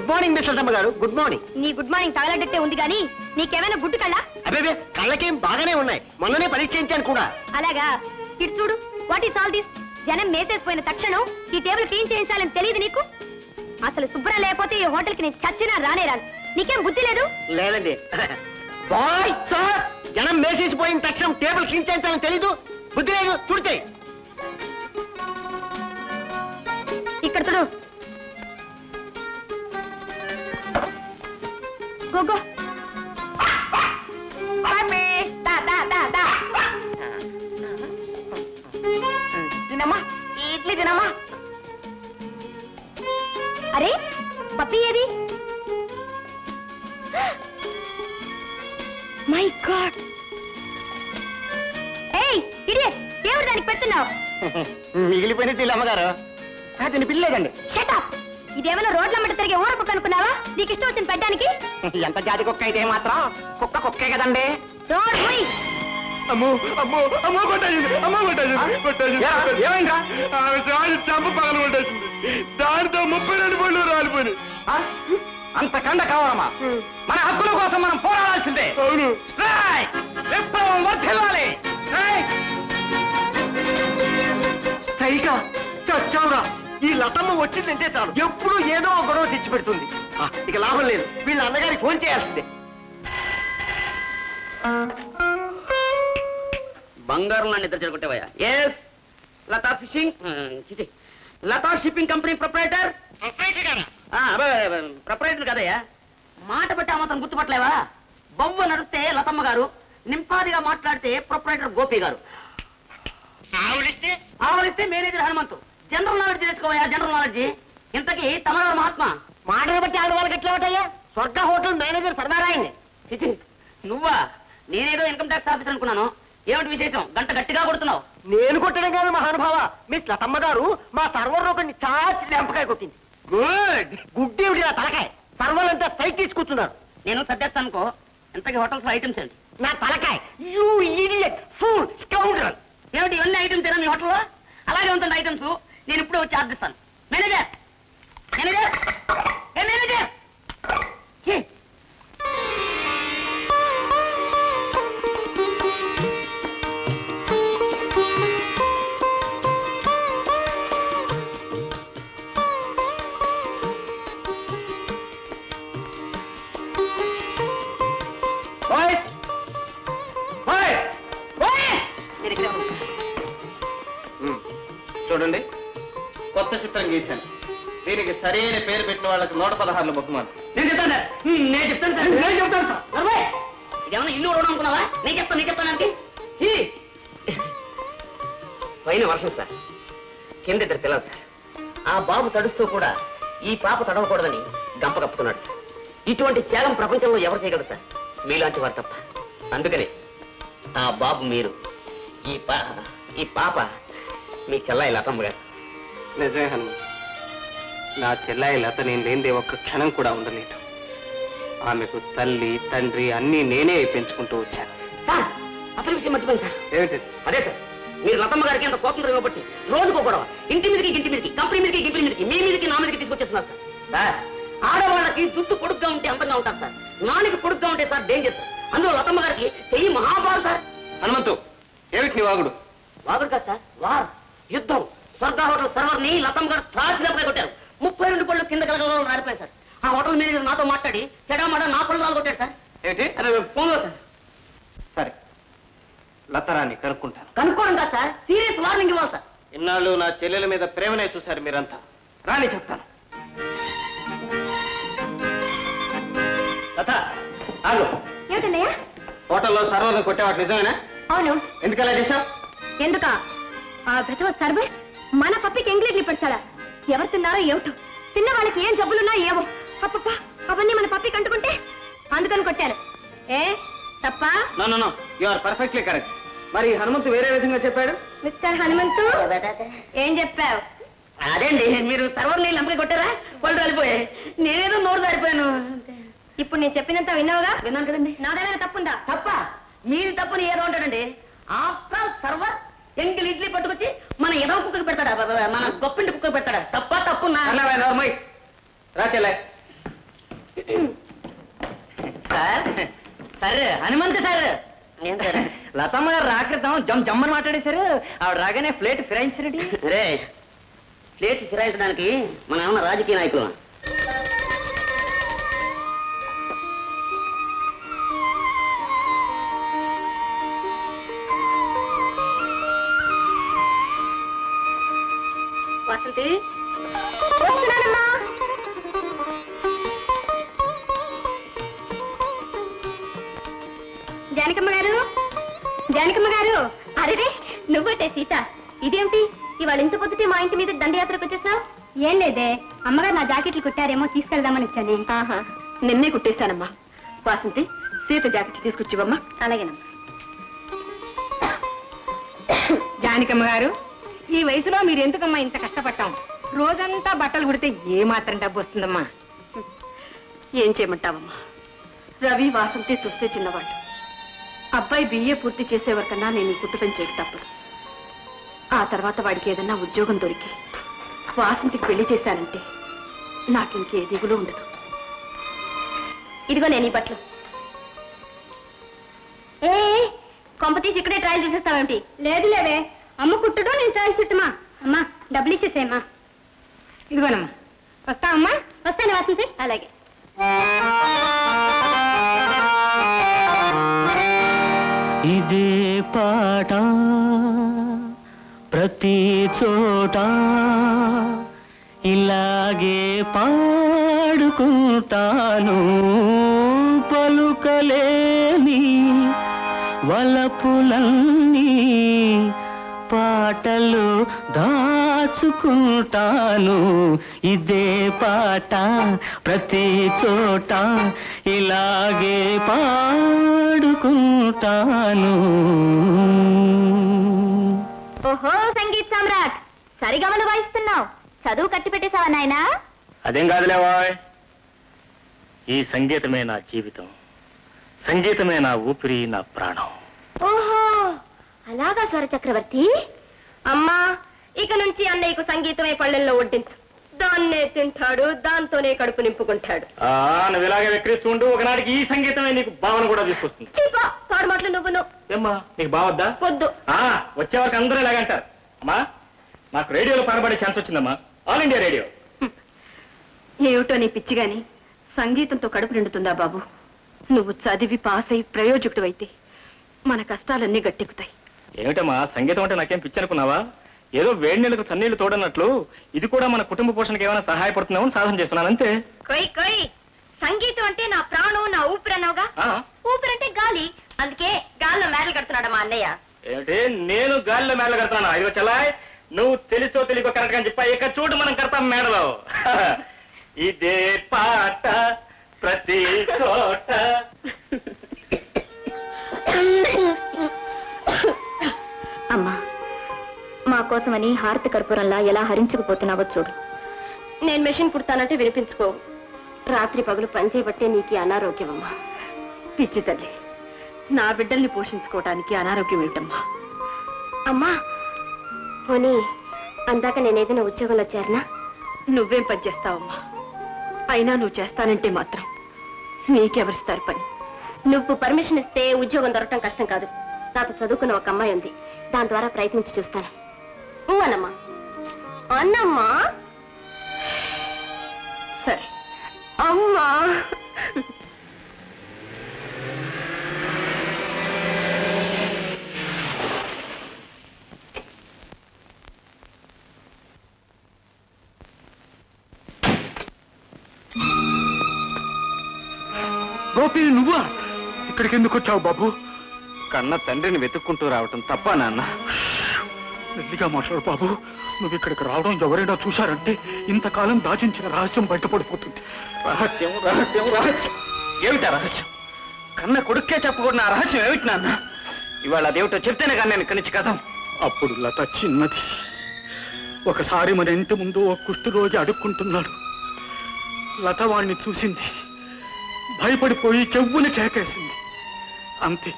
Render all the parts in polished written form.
Morning mister Sharma గారు. Good morning. నీ good morning తగలడ్డట్టే ఉంది కానీ నీకేమైనా గుడ్డు కళ్ళా? అదే కళ్ళకేం బాగానే ఉన్నాయి, మొన్ననే పరీక్ష చేయించాను కూడా. అలాగా? ఇటు చూడు. What is all this? జనం మేసేసిపోయిన తక్షణం ఈ టేబుల్ క్లీన్ చేయించాలని తెలియదు నీకు? అసలు శుభ్రం లేకపోతే ఈ హోటల్ కి నేను చచ్చినా రానే రాను. నీకేం బుద్ధి లేదు? లేదండి. బాయ్ సార్, జనం మేసేసిపోయిన తక్షణం టేబుల్ క్లీన్ చేయించాలని తెలీదు, బుద్ధి లేదు. చూడితే ఇక్కడ చూడు. గోగో తినమ్మా, ఇడ్లీ తినమ్మా. అరే పప్పి ఏది? My God! ఏయ్ ఇడియట్, దేవుడు దానికి పెడుతున్నావు. మిగిలిపోయిన అమ్మగారు దీన్ని పిల్లలేదండి. Shut up! ఇదేమైనా రోడ్లమ్మట తిరిగే ఊర కుక్క అనుకున్నావా? నీకు ఇష్టం వచ్చిన పెట్టడానికి? ఎంత జాతి కుక్క అయితే మాత్రం కుక్క కుక్కే కదండి. రోడ్ పోయి. అమ్మో అమ్మో అమ్మో కొట్టేసింది, అమ్మో కొట్టేసింది. ఏమైందా? చంప పగలు కొట్టేసింది. దానితో 32 పళ్ళు రాలిపోయి. అంత కండ కావాలమ్మా? మన హక్కుల కోసం మనం పోరాడాల్సిందే. అవును. స్ట్రైక్! విప్లవం వర్ధిల్లాలి. స్ట్రైక్! స్ట్రైకా? చచ్చావురా. ఈ లతమ్మ వచ్చిందంటే చాలు ఎప్పుడు ఏదో ఒక గొడవ తెచ్చి పెడుతుంది. ఇక లాభం లేదు, వీళ్ళ అన్నగారికి ఫోన్ చేయాల్సిందే. బంగారం నన్ను ఇద్దరు చెడగొట్టేవయ్యా. ఎస్, లతా ఫిషింగ్ చిచి Latha shipping company proprietor. Proprietor కదయ్యా, మాట బట్టి ఆ మాత్రం గుర్తుపట్టలేవా? బొవ్వ నడిస్తే లతమ్మ గారు, నింపాదిగా మాట్లాడితే ప్రొపరేటర్ గోపి గారు, ఆవలిస్తే మేనేజర్ హనుమంతు. జనరల్ నాలెడ్జ్ నేర్చుకోవయ్యా, జనరల్ నాలెడ్జ్. ఇంతకీ తమరారు మహాత్మా. మాటలు బట్టి ఆడవాళ్ళకి ఎట్లా ఉంటాయా? స్వర్గ హోటల్ మేనేజర్ సర్వారాయణ్ణి. చిచి నువ్వా? నేనేదో ఇన్కమ్ ట్యాక్స్ ఆఫీసర్ అనుకున్నాను. ఏమిటి విశేషం? గంట గట్టిగా కొడుతున్నావు. నేను కొట్టడం కాదు మహానుభావ, మిస్ లతమ్మ గారు మా సర్వర్ ఒకరిని చాచి లెంపకాయ కొట్టింది. గుడ్ గుడ్ ఏమిటి నా తలకాయ? సర్వర్ అంతా స్ట్రైక్ తీసుకుంటున్నారు. నేను సర్దేస్తాను అనుకో. ఇంతకీ హోటల్స్ లో ఐటమ్స్ ఏంటి? నా తలకాయ. You idiot fool scoundrel. ఏమిటి ఇవన్నీ ఐటమ్స్ ఏనా మీ హోటల్లో? అలాగే ఉంటుంది ఐటమ్స్. నేను ఇప్పుడే వచ్చి ఆర్దిస్తాను. మేనేజర్, మేనేజర్, ఏ మేనేజర్! చూడండి, కొత్త చిత్రం గీశాను. దీనికి సరైన పేరు పెట్టిన వాళ్ళకి 116 బహుమానం. నేను చెప్తాను సార్. ఇదేమన్నా ఇల్లు కూడా అనుకున్నావా? నేను చెప్తాను. పైన వర్షం సార్, కింద ఇద్దరు పిల్లలు సార్. ఆ బాబు తడుస్తూ కూడా ఈ పాప తడవకూడదని గంప కప్పుతున్నాడు సార్. ఇటువంటి త్యాగం ప్రపంచంలో ఎవరు చేయగలరు సార్? మీలాంటి వారు తప్ప. అందుకని ఆ బాబు మీరు, ఈ పాప మీ చెల్లాయి లతమ్మ గారు. నిజమే హనుమంత్, నా చెల్లాయి లత నేను లేనిదే ఒక్క క్షణం కూడా ఉండలేదు. ఆమెకు తల్లి తండ్రి అన్నీ నేనే పెంచుకుంటూ వచ్చాను. సార్ అసలు విషయం మర్చిపోయింది సార్. ఏమిటి? అదే సార్, మీరు లతమ్మ గారికి అంత స్వాతంత్రం ఇవ్వబట్టి రోజుకో గొడవ, ఇంటి మీదకి కంపెనీ మీదకి మీ మీదకి నా మీదకి తీసుకొచ్చేస్తున్నారు సార్. సార్ ఆడవాళ్ళకి జుట్టు పొడుగ్గా ఉంటే అందంగా ఉంటారు సార్, నానికి పొడుగ్గా ఉంటే సార్ డేంజర్ సార్. అందులో లతమ్మ గారికి చెయ్యి మహాబాలు సార్. హనుమంతు, ఏమిటి నీ వాగుడు? వాగుడు కాదు సార్, వార్, యుద్ధం. స్వర్గ హోటల్ సర్వర్ ని లతమ్మ గారు చాచినప్పుడే కొట్టారు. 32 పళ్ళు కింద కలగలలో రాలిపోయాయి సార్. ఆ హోటల్ మేనేజర్ నాతో మాట్లాడి చెడామడా నా పళ్ళు నాలుగు కొట్టాడు సార్. ఏమిటి? ఫోన్లో సార్. సరే, లతరాన్ని కనుక్కుంటాను. కనుక్కోవడం కాదు సార్, సీరియస్ వార్నింగ్ ఇవ్వాలి సార్. ఇన్నాళ్ళు నా చెల్లెల మీద ప్రేమనే చూశారు మీరంతా. రాని చెప్తాను. లత, ఆగు. ఏమిటన్నయ్యా? హోటల్లో సర్వర్ని కొట్టేవాడు నిజమేనా? అవును. ఎందుకలా చేశావు? ఎందుక? ఆ ప్రతిభ సర్వర్ మన పప్పికి ఎంగిలీట్లు పెడతాడా? ఎవరు తిన్నారో ఏమిటో, తిన్న వాళ్ళకి ఏం జబ్బులున్నా ఏవో. అప్పప్ప, అవన్నీ మన పప్పికి అంటుకుంటే అందుకని కొట్టారు. ఏ తప్ప? No, you are perfectly correct. మరి హనుమంతు వేరే విధంగా చెప్పాడు. మిస్టర్ హనుమంతు, ఏం చెప్పావు? అదేండి, మీరు సర్వర్ నీళ్ళు అమ్మకి కొట్టారా? పళ్ళు రాలిపోయాయి. నేనేదో నోరు దారిపోయాను. ఇప్పుడు నేను చెప్పినంత విన్నావుగా? విన్నాను కదండి. నాదేమైనా తప్పుందా? తప్ప? మీరు తప్పని ఏదో ఉంటాడండి. ఆఫ్టర్ సర్వర్ ఎంగిల్ ఇడ్లీ పట్టుకొచ్చి మన ఎదవ కుక్కకి పెడతాడా, మన గొప్పింటి కుక్కకి పెడతాడా? తప్ప తప్పు రా చెల్లె. సరే హనుమంతు సార్ ఏం సార్? లతమ్మ గారు రాకృతం జమ్మని మాట్లాడేశారు. ఆవిడ రాగానే ప్లేట్ ఫిరాయించి రెడీ. రే, ప్లేట్ ఫిరాయించడానికి మన ఏమన్నా రాజకీయ నాయకులు? వాసంతి వస్తున్నానమ్మా. జానకమ్మ గారు, జానకమ్మ గారు. అరే నువ్వటే సీత, ఇదేమిటి ఇవాళ ఇంత పొద్దుటే మా ఇంటి మీద దండయాత్రకు వచ్చేసావు? ఏం లేదే, అమ్మగారు నా జాకెట్లు కుట్టారేమో తీసుకెళ్దామని వచ్చాను. ఆహా, నిన్నే కుట్టేశానమ్మా. వాసంతి, సీత జాకెట్లు తీసుకొచ్చివమ్మా. అలాగేనమ్మా. జానకమ్మ గారు, ఈ వయసులో మీరు ఎందుకమ్మా ఇంత కష్టపడ్డాం? రోజంతా బట్టలు కుడితే ఏ మాత్రం డబ్బు వస్తుందమ్మా? ఏం చేయమంటావమ్మా, రవి వాసంతి చూస్తే చిన్నవాళ్ళు. అబ్బాయి బిఏ పూర్తి చేసేవరకన్నా నేను ఈ కుట్టు పని చేయక తప్పదు. ఆ తర్వాత వాడికి ఏదన్నా ఉద్యోగం దొరికి వాసంతికి పెళ్లి చేశానంటే నాకింకే దిగులు ఉండదు. ఇదిగో నేను ఈ బట్టలు. ఏ కొంప తీసి ఇక్కడే ట్రయల్ చూసేస్తావేమిటి? లేదు లేవే, అమ్మ కుట్టడం నేను ట్రయల్ చుట్టమా. అమ్మా డబ్బులు ఇచ్చేసేమ్మా. ఇదిగోనమ్మా. వస్తావమ్మా? వస్తాను వాసంతి. అలాగే. ఇదే పాట ప్రతి చోట ఇలాగే పాడుకుంటాను, పలుకలేని వలపులన్నీ పాటలు దాచుకుంటాను. ఇదే పాట ప్రతి చోట ఇలాగే పాడుకుంటాను. ఓహో సంగీత్ సామ్రాట్, సరిగమలు వాయిస్తున్నావు. చదువు కట్టి పెట్టేశావా నాయనా? అదేం కాదులేవాయ్, ఈ సంగీతమే నా జీవితం, సంగీతమే నా ఊపిరి, నా ప్రాణం. ఓహో అలాగా స్వర చక్రవర్తి. అమ్మా, ఇక నుంచి అన్నయ్యకు సంగీతమే పళ్ళెల్లో వడ్డించు. దాన్నే తింటాడు, దాంతోనే కడుపు నింపుకుంటాడు. నువ్వు ఇలాగే విక్రిస్తూ ఉంటూ ఒకనాటికి ఈ సంగీతమే నీకు భావన కూడా తీసుకొస్తుంది. చీపా పాడు మాటలు నువ్వు. ఏమ్మా నీకు బావద్దా? వద్దు. వచ్చే వరకు అందరూ ఇలాగంటారు. అమ్మా నాకు రేడియోలో పాడబడే ఛాన్స్ వచ్చిందమ్మా, ఆల్ ఇండియా రేడియో. ఏమిటో నీ పిచ్చి గాని సంగీతంతో కడుపు నిండుతుందా బాబు? నువ్వు చదివి పాస్ అయి ప్రయోజకుడు అయితే మన కష్టాలన్నీ గట్టెక్కుతాయి. ఏమిటమ్మా సంగీతం అంటే నాకేం పిచ్చి అనుకున్నావా? ఏదో వేడి నీళ్ళకు చన్నీళ్లు తోడన్నట్లు ఇది కూడా మన కుటుంబ పోషణకి ఏమైనా సహాయపడుతుందేమో సాధన చేస్తున్నాను అంతే. కొయ్ కొయ్, సంగీతం అంటే నా ప్రాణం, నా ఊపిరి అన్నావుగా. ఊపిరి అంటే గాలి, అందుకే గాల్లో మేడలు కడుతున్నాడు మా అన్నయ్య. ఏమిటి నేను గాలిలో మేడలు కడుతున్నాను? ఇదిగో చలాయ్, నువ్వు తెలుసో తెలియకో కరెక్ట్ గా చెప్పా. ఇక చూడు మనం కడతాం మేడలో. ఇదే పాట ప్రతి చోట. అమ్మా, మా కోసమని హారతి కర్పూరంలా ఎలా హరించుకుపోతున్నావో చూడు. నేను మెషిన్ కుడతానంటే వినిపించుకో. రాత్రి పగులు పనిచేయబట్టే నీకు అనారోగ్యం అమ్మా. పిచ్చి తల్లి, నా బిడ్డల్ని పోషించుకోవటానికి అనారోగ్యం ఏమిటమ్మా? అమ్మా పోనీ అందాక నేనేదైనా ఉద్యోగంలో చేరినా? నువ్వేం పని చేస్తావమ్మా? అయినా నువ్వు చేస్తానంటే మాత్రం నీకెవరిస్తారు పని? నువ్వు పర్మిషన్ ఇస్తే ఉద్యోగం దొరకటం కష్టం కాదు. నాతో చదువుకున్న ఒక అమ్మాయి ఉంది, దాని ద్వారా ప్రయత్నించి చూస్తాను. అన్నమ్మా అన్నమ్మా. సరే అమ్మా. గోపి నువ్వా? ఇక్కడికి ఎందుకు వచ్చావు బాబు? కన్న తండ్రిని వెతుక్కుంటూ రావటం తప్ప నాన్న? మెల్లిగా మాట్లాడు బాబు. నువ్వు ఇక్కడికి రావడం ఎవరైనా చూశారంటే ఇంతకాలం దాచించిన రహస్యం బయటపడిపోతుంది. రహస్యం రహస్యం రహస్యం ఏమిటా రహస్యం? కన్న కొడుక్కే చెప్పకూడదు. ఆ రహస్యం ఏమిటి నాన్న? ఇవాళ అదేమిటో చెప్తేనే కానీ నేను ఇక్కడి నుంచి కథం. అప్పుడు లత చిన్నది. ఒకసారి మన ఇంటి ముందు ఓ కుష్ఠరోగి అడుక్కుంటున్నాడు. లత వాణ్ణి చూసింది, భయపడిపోయి చెవుని కేకేసింది. అంతే,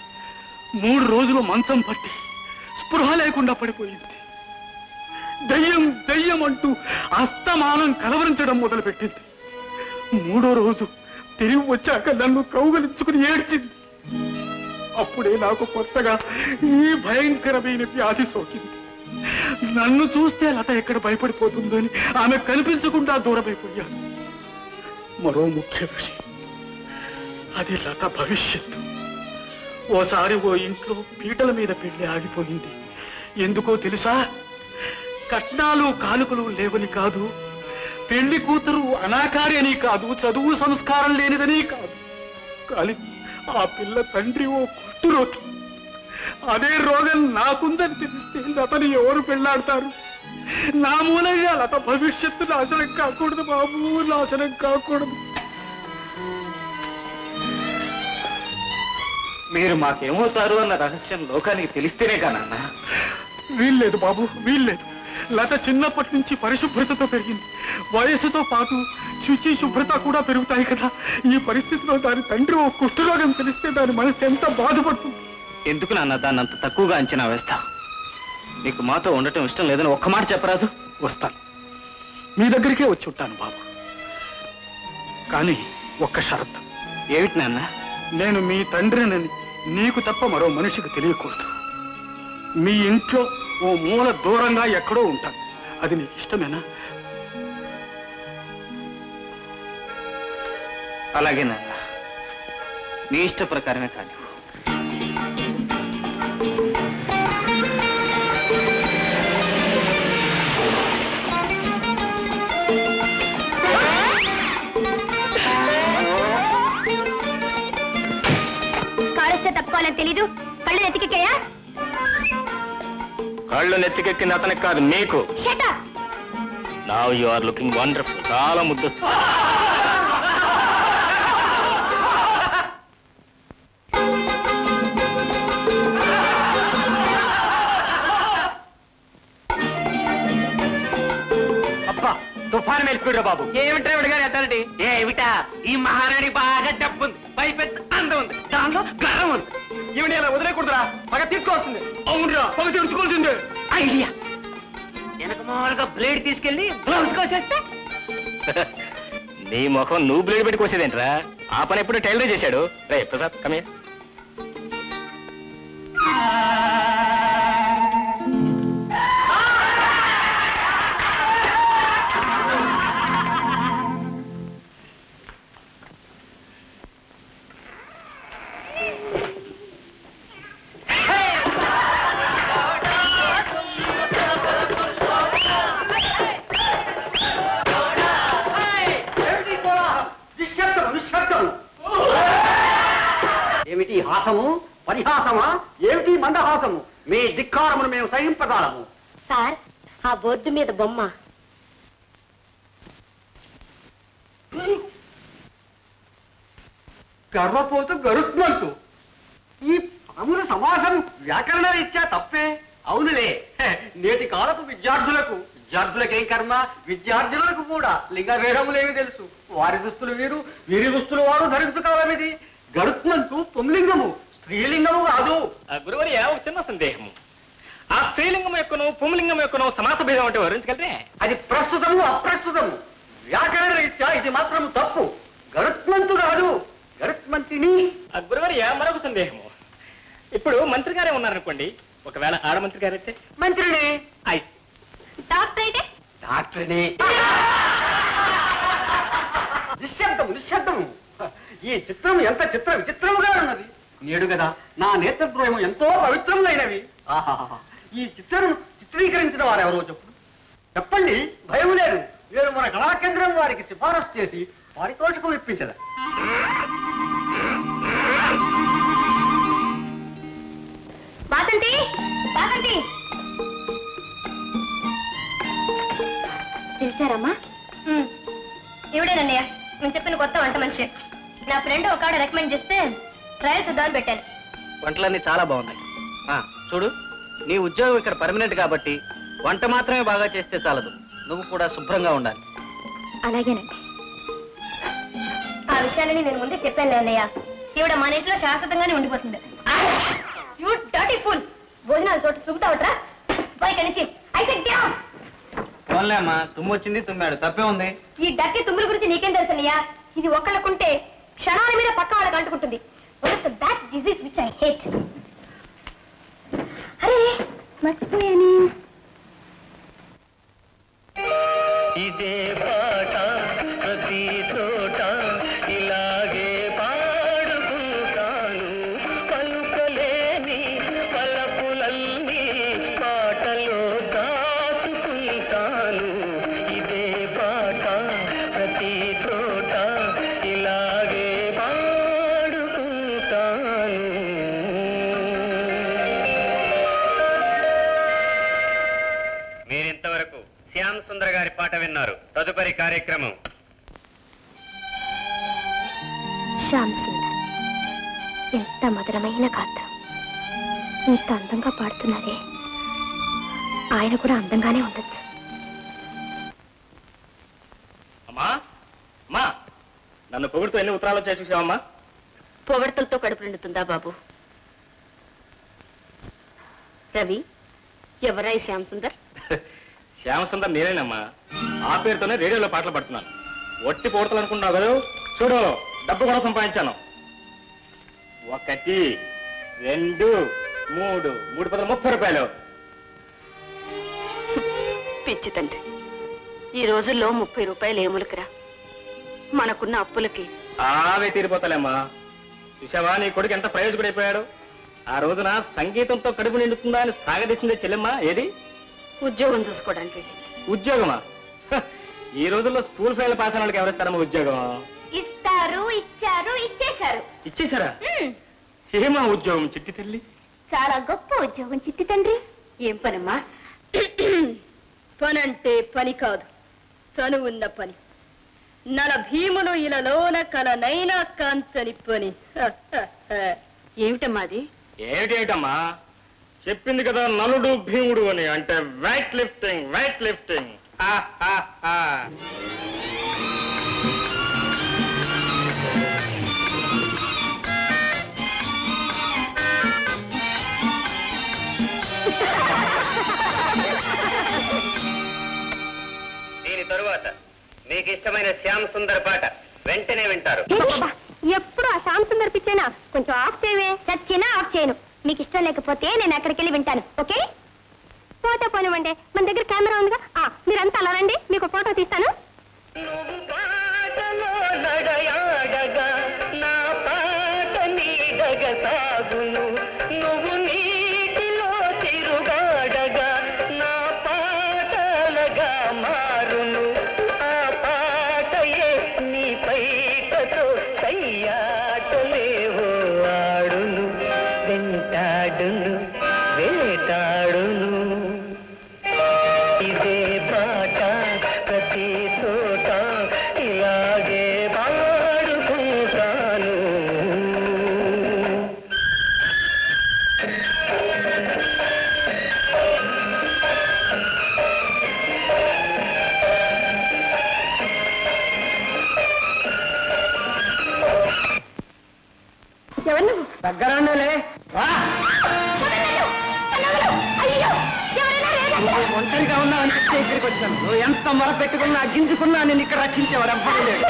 3 రోజులు మంచం పట్టి స్పృహ లేకుండా పడిపోయింది. దయ్యం దయ్యం అంటూ అస్తమానం కలవరించడం మొదలుపెట్టింది. 3వ రోజు తిరిగి వచ్చాక నన్ను కౌగలించుకుని ఏడ్చింది. అప్పుడే నాకు కొత్తగా ఈ భయంకరమైన వ్యాధి సోకింది. నన్ను చూస్తే లత ఎక్కడ భయపడిపోతుందని ఆమె కనిపించకుండా దూరమైపోయాను. మరో ముఖ్య విషయం, అది లత భవిష్యత్తు. ఓసారి ఓ ఇంట్లో పీటల మీద పెళ్లి ఆగిపోయింది. ఎందుకో తెలుసా? కట్నాలు కానుకలు లేవని కాదు, పెళ్లి కూతురు అనాకారి అని కాదు, చదువు సంస్కారం లేనిదని కాదు, కానీ ఆ పిల్ల తండ్రి ఓ కుష్ఠరోగి. అదే రోగం నాకుందని తెలిస్తే లతని ఎవరు పెళ్లాడతారు? నా మూలంగా లత భవిష్యత్తు నాశనం కాకూడదు బాబు, నాశనం కాకూడదు. మీరు మాకేమవుతారు అన్న రహస్యం లోకానికి తెలిస్తేనే కానన్నా. వీల్లేదు బాబు, వీల్లేదు. లత చిన్నప్పటి నుంచి పరిశుభ్రతతో పెరిగింది. వయస్సుతో పాటు శుచి శుభ్రత కూడా పెరుగుతాయి కదా. ఈ పరిస్థితిలో దాని తండ్రి ఓ కుష్ఠరోగం తెలిస్తే దాని మనసు ఎంత బాధపడుతుంది. ఎందుకు నాన్న దాన్ని అంత తక్కువగా అంచనా వేస్తా? నీకు మాతో ఉండటం ఇష్టం లేదని ఒక్క మాట చెప్పరాదు? వస్తాను, మీ దగ్గరికే వచ్చి ఉంటాను బాబు. కానీ ఒక్క షరతు. ఏమిటి నాన్న? నేను మీ తండ్రినని నీకు తప్ప మరో మనిషికి తెలియకూడదు. మీ ఇంట్లో ఓ మూల దూరంగా ఎక్కడో ఉంటాను. అది నీకు ఇష్టమేనా? అలాగే నాన్న, నీ ఇష్ట ప్రకారమే కానీ. కాలుస్తే తప్పుకోవాలని తెలీదు, కళ్ళు ఎత్తికెక్కాయా? కళ్ళు నెత్తికెక్కింది అతనికి కాదు, నీకు. Shut up! Now you are looking wonderful. చాలా ముద్దొస్తుంది. అబ్బా, తుఫాను మెలిసిపోయాడు బాబు. ఏమిటా విడగాలి అతనిటి? ఏమిటా, ఈ మహారాణి బాగా డబ్బుంది, పైపెచ్చ అందం ఉంది, దానిలో గర్వం ఉంది. ఈవిడ ఇలా వదిలేకూడదురా, పగ తీసుకోవాల్సిందే. అవునరా, పగ తెలుసుకోవాల్సిందే. ఐడియా, వెనక మామూలుగా బ్లేడ్ తీసుకెళ్లి బ్లౌజ్ కోసేస్తే నీ ముఖం నువ్వు బ్లేడ్ పెట్టి కోసేదేంట్రా? ఆ పని ఎప్పుడు టైలర్ చేశాడు. రే ప్రసాద్, కమియా. ఏమిటి హాసము, పరిహాసమా? ఏమిటి మందహాసము? మీ ధిక్కారమును మేము సహింపజాలము. సార్, ఆ బోర్డు మీద బొమ్మ. గర్వపోతు గరుత్మంతు. ఈ పదముల సమాసం వ్యాకరణ రీత్యా తప్పే. అవునులే, నేటి కాలపు విద్యార్థులకేం కర్మ, విద్యార్థులకు కూడా లింగ భేదములేవి తెలుసు. వారి దుస్తులు వీరు, వీరి దుస్తులు వారు ధరించు కాలమిది. గరుత్మంతు పుంలింగము, స్త్రీలింగము కాదు. గురువరి ఒక చిన్న సందేహము. ఆ స్త్రీలింగం యొక్కను పుంలింగం యొక్కను సమాస భేదం అంటే వివరించగలరే? అది ప్రస్తుతము అప్రస్తుతము. వ్యాకరణ రీత్యా ఇది మాత్రం తప్పు. గరుత్మంతు కాదు, గరుత్మంతిని. గురువరి మరొక సందేహము. ఇప్పుడు మంత్రి గారే ఉన్నారనుకోండి, ఒకవేళ ఆడమంత్రి గారైతే? మంత్రిని. ఐస్. డాక్టర్ అయితే? డాక్టర్ని. నిశ్శబ్దము. ఈ చిత్రం ఎంత విచిత్రముగా ఉన్నది. నేడు కదా నా నేత్రద్రోహం ఎంతో పవిత్రములైనవి. ఆహాహా, ఈ చిత్రం చిత్రీకరించిన వారు ఎవరో చెప్పండి. భయం లేదు, నేను మన కళాకేంద్రం వారికి సిఫారసు చేసి పారితోషికం ఇప్పించదా. వాసంతి, వాసంతి పిలిచారమ్మా? ఇవిడేనన్నయ్య, నేను చెప్పిన కొత్త వంట మనిషి. నా ఫ్రెండ్ ఒక ఆడ రికమెండ్ చేస్తే ట్రయల్ చూద్దామని పెట్టాను. వంటలన్నీ చాలా బాగున్నాయి. చూడు, నీ ఉద్యోగం ఇక్కడ పర్మనెంట్ కాబట్టి వంట మాత్రమే బాగా చేస్తే చాలదు, నువ్వు కూడా శుభ్రంగా ఉండాలి. అలాగేనండి. ఆ విషయాలని నేను ముందే చెప్పాను అన్నయ్య. ఈవిడ మన ఇంట్లో శాశ్వతంగానే ఉండిపోతుంది. You dirty full. భోజనాలు చోట చూపుతావట్రా, పోయి కనిచి. పోన్లే అమ్మా, తుమ్ము వచ్చింది, తుమ్మాడు, తప్పే ఉంది. ఈ డర్టీ తుమ్ముల గురించి నీకేం తెలుసు అన్నయ్య? ఇది ఒకళ్ళకుంటే క్షణాల మీద పక్క వాళ్ళకి అంటుకుంటుంది. one of the bad disease which I hate. అరే మర్చిపోయాను. ఇదే పాట ప్రతి చోట ఇలాగే పాడుకుంటాను పలుకలేని పలపులన్నీ పాటలో దాచుకుంటాను ఇదే పాట ప్రతి చోట ఇలాగే పాడుకుంటాను. మీరింతవరకు శ్యామ్ సుందర్ గారి పాట విన్నారు. తదుపరి కార్యక్రమం శ్యామ్ సుందర్ ఎంత మధురమైన గాత్రం, ఇంత అందంగా పాడుతున్నారే. ఆయన కూడా అందంగానే ఉండొచ్చు. అమ్మా అమ్మా నన్ను పొగుడుతూ ఎన్ని ఉత్తరాలు చేసి చూసావమ్మా? పొగడతలతో కడుపు నిండుతుందా బాబు? రవి, ఎవరాయి శ్యామ్ సుందర్? శ్యామసుందర్ నేనేనమ్మా. ఆ పేరుతోనే రేడియోలో పాటలు పడుతున్నాను. ఒట్టి పొగడతలు అనుకుంటున్నావు కదా? చూడు, డబ్బు కూడా సంపాదించాను. 1 2 3 30 రూపాయలు. పిచ్చి తండ్రి, ఈ రోజుల్లో 30 రూపాయలు ఏములకురా? మనకున్న అప్పులకి అవే తీరిపోతాలేమ్మా. చూసావా నీ కొడుకు ఎంత ప్రయోజకుడైపోయాడు? ఆ రోజున సంగీతంతో కడుపు నిండుతుందా అని సాగదీసిందే చెల్లెమ్మా. ఏది? ఉద్యోగం చూసుకోవడానికి. ఉద్యోగమా? ఈ రోజుల్లో స్కూల్ ఫెయిల్ పాస్ అయిన వాళ్ళకి ఎవరిస్తారమ్మా ఉద్యోగం? ఇస్తారు, ఇచ్చారు, ఇచ్చేశారు. ఇచ్చేశారా? ఏమా ఉద్యోగం చిట్టి తల్లి? చాలా గొప్ప ఉద్యోగం చిట్టి తండ్రి. ఏం పనమ్మా? పనంటే పని కాదు, చనువున్న పని. నల భీములు ఇలలోన కలనైనా కాంచని పని. ఏమిటమ్మా అది? ఏమిటేమిటమ్మా? చెప్పింది కదా నలుడు భీముడు అని. అంటే వెయిట్ లిఫ్టింగ్, వెయిట్ లిఫ్టింగ్. దీని తరువాత మీకు ఇష్టమైన శ్యామ్ సుందర్ పాట వెంటనే వింటారు. ఎప్పుడు ఆ శ్యామ్ సుందర్ పిచ్చేనా? కొంచెం ఆఫ్ చేయవే. చచ్చినా ఆఫ్ చేయను. మీకు ఇష్టం లేకపోతే నేను అక్కడికి వెళ్ళి వింటాను. ఓకే? ఫోటో పోనివ్వండి, మన దగ్గర కెమెరా ఉందిగా. మీరంతా అలా రండి, మీకు ఫోటో తీస్తాను. నువ్వు పాటలో నడయాడగా నా పాట నీడగా సాగును. నువ్వు నీటిలో తిరుగాడగా నా పాటలగా మారును. ఆ పాటయే నీ పైటతో కయ్యాటలేవో ఆడును. వెంటాడును, వేటాడును. ఇదే పాట ప్రతి చోట ఇలాగే పాడుకుంటాను. ఎవరు నువ్వు? దగ్గరండలే. ఒంటరిగా ఉన్నావని ఇక్కడికి వచ్చాను. నువ్వు ఎంత మొర పెట్టుకున్నా గింజుకున్నా నేను ఇక్కడ రక్షించేవాడు ఎవ్వరూ లేడు.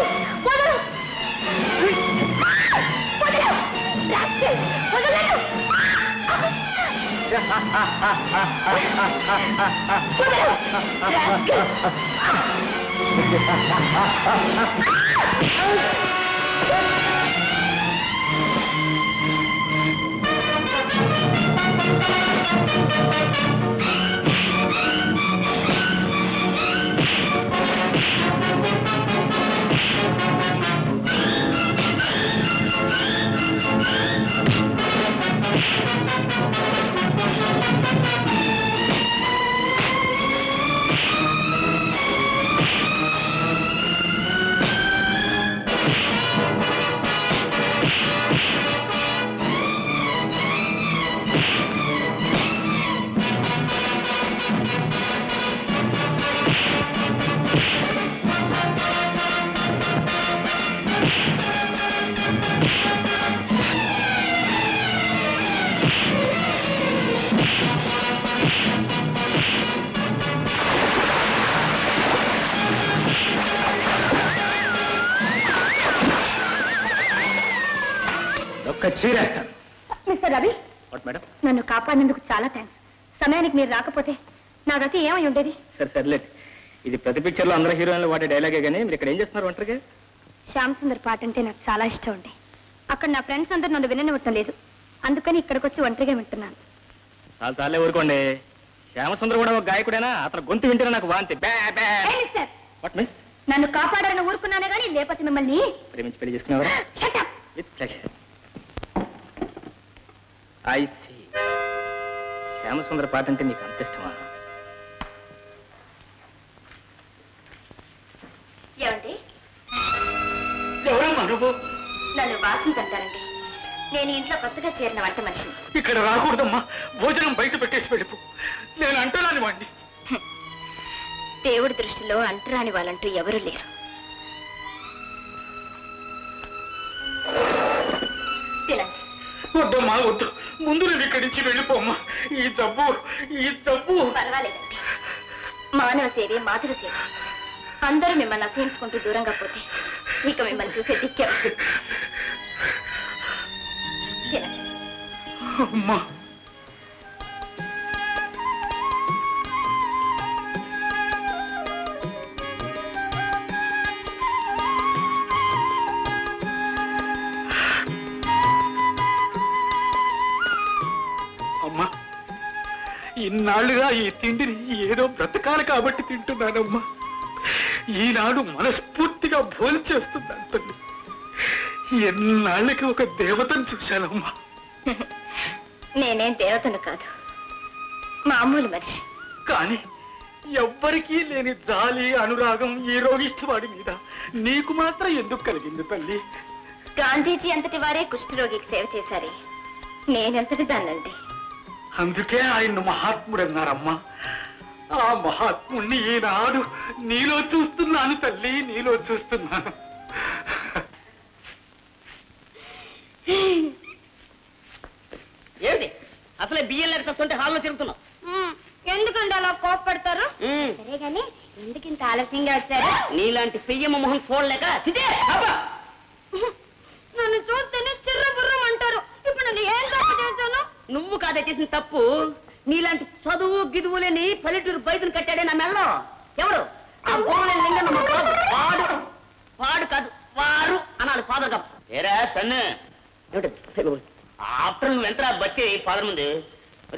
ఒక్క చీరేస్తాను. Mister Ravi, what madam? నన్ను కాపాడినందుకు చాలా థ్యాంక్స్. సమయానికి మీరు రాకపోతే నా గతి ఏమై ఉండేది? సర్లేదు, ఇది ప్రతి పిక్చర్ లో అందరూ హీరోయిన్లు వాడే డైలాగే. కానీ మీరు ఇక్కడ ఏం చేస్తున్నారు ఒంటరిగా? శ్యామ్ సుందర్ పాట అంటే నాకు చాలా ఇష్టం ఉండే. అక్కడ నా ఫ్రెండ్స్ అందరూ నన్ను విననివ్వటం లేదు. అందుకని ఇక్కడికి వచ్చి ఒంటరిగా వింటున్నాను. చాలే ఊరుకోండి. శ్యామసుందర్ కూడా ఒక గాయకుడేనా? అతను గొంతు వింటేనే నాకు వాంతి. What miss? నన్ను కాపాడాలని ఊరుకున్నానే గానీ లేకపోతే మిమ్మల్ని ప్రేమించి పెళ్లి చేసుకునేవారా? With pleasure. I see. Shyamsundar పాట అంటే నీకు అంత ఇష్టమా? ఏమండి? ఎవరమ్మా నువ్వు? నన్ను వాసన అంటారండి. నేను ఇంట్లో కొత్తగా చేరిన వంట మనిషిని. ఇక్కడ రాకూడదమ్మా. భోజనం బయట పెట్టేసి వెళ్ళిపో. నేను అంటరాని వాడిని. దేవుడి దృష్టిలో అంటరాని వాళ్ళంటూ ఎవరూ లేరు. తినండి. వద్దమ్మా వద్దు. ముందు నువ్వు ఇక్కడి నుంచి వెళ్ళిపోమ్మా. ఈ జబ్బు పర్వాలేదండి. మానవ సేవే మాధవ సేవ. అందరూ మిమ్మల్ని అసహించుకుంటూ దూరంగా పోతే ఇక మిమ్మల్ని చూసే దిక్కే. తినండి. అమ్మా అమ్మా, ఇన్నాళ్ళుగా ఈ తిండిని ఏదో బ్రతకాలి కాబట్టి తింటున్నానమ్మా. ఈనాడు మనస్ఫూర్తిగా భోంచేస్తున్నాను తల్లి. ఎన్నాళ్ళకి ఒక దేవతను చూశానమ్మా. నేనేం దేవతను కాదు, మామూలు మనిషి. కానీ ఎవ్వరికీ లేని జాలి అనురాగం ఈ రోగిష్టి వాడి మీద నీకు మాత్రం ఎందుకు కలిగింది తల్లి? గాంధీజీ అంతటి వారే కుష్ఠరోగికి సేవ చేశారే, నేనెంతటి దాన్నండి. అందుకే ఆయన్ను మహాత్ముడు అన్నారమ్మా. ఆ మహాత్ముణ్ణి ఈనాడు నీలో చూస్తున్నాను తల్లి, నీలో చూస్తున్నాను. ఏమిటి అసలే బియ్యం లేక వస్తుంటే హాల్లో తిరుగుతున్నావు? ఎందుకండి అలా కోపడతారు? సరే గాని ఎందుకు ఇంత ఆలస్యంగా వచ్చారు? నీలాంటి పెయ్యమ్మ మొహం చూడలేక నన్ను చూస్తేనే చిర్రబుర్రం అంటారు. ఇప్పుడు నన్ను ఏం తప్పు చేశాను? నువ్వు కాదే చేసిన తప్పు. నీలాంటి చదువు గిదువు లేని పల్లెటూరు బయటను కట్టాడే నా మెల్లో. ఎవడు? ఆ బోలేని లింగన్న మా బాబు. వాడు కాదు వారు అనాలి. ఫాదర్ గా ఏరా సన్ను. ఆఫ్టర్ నువ్వు ఎంతరా బచ్చి ఫాదర్ ముందు.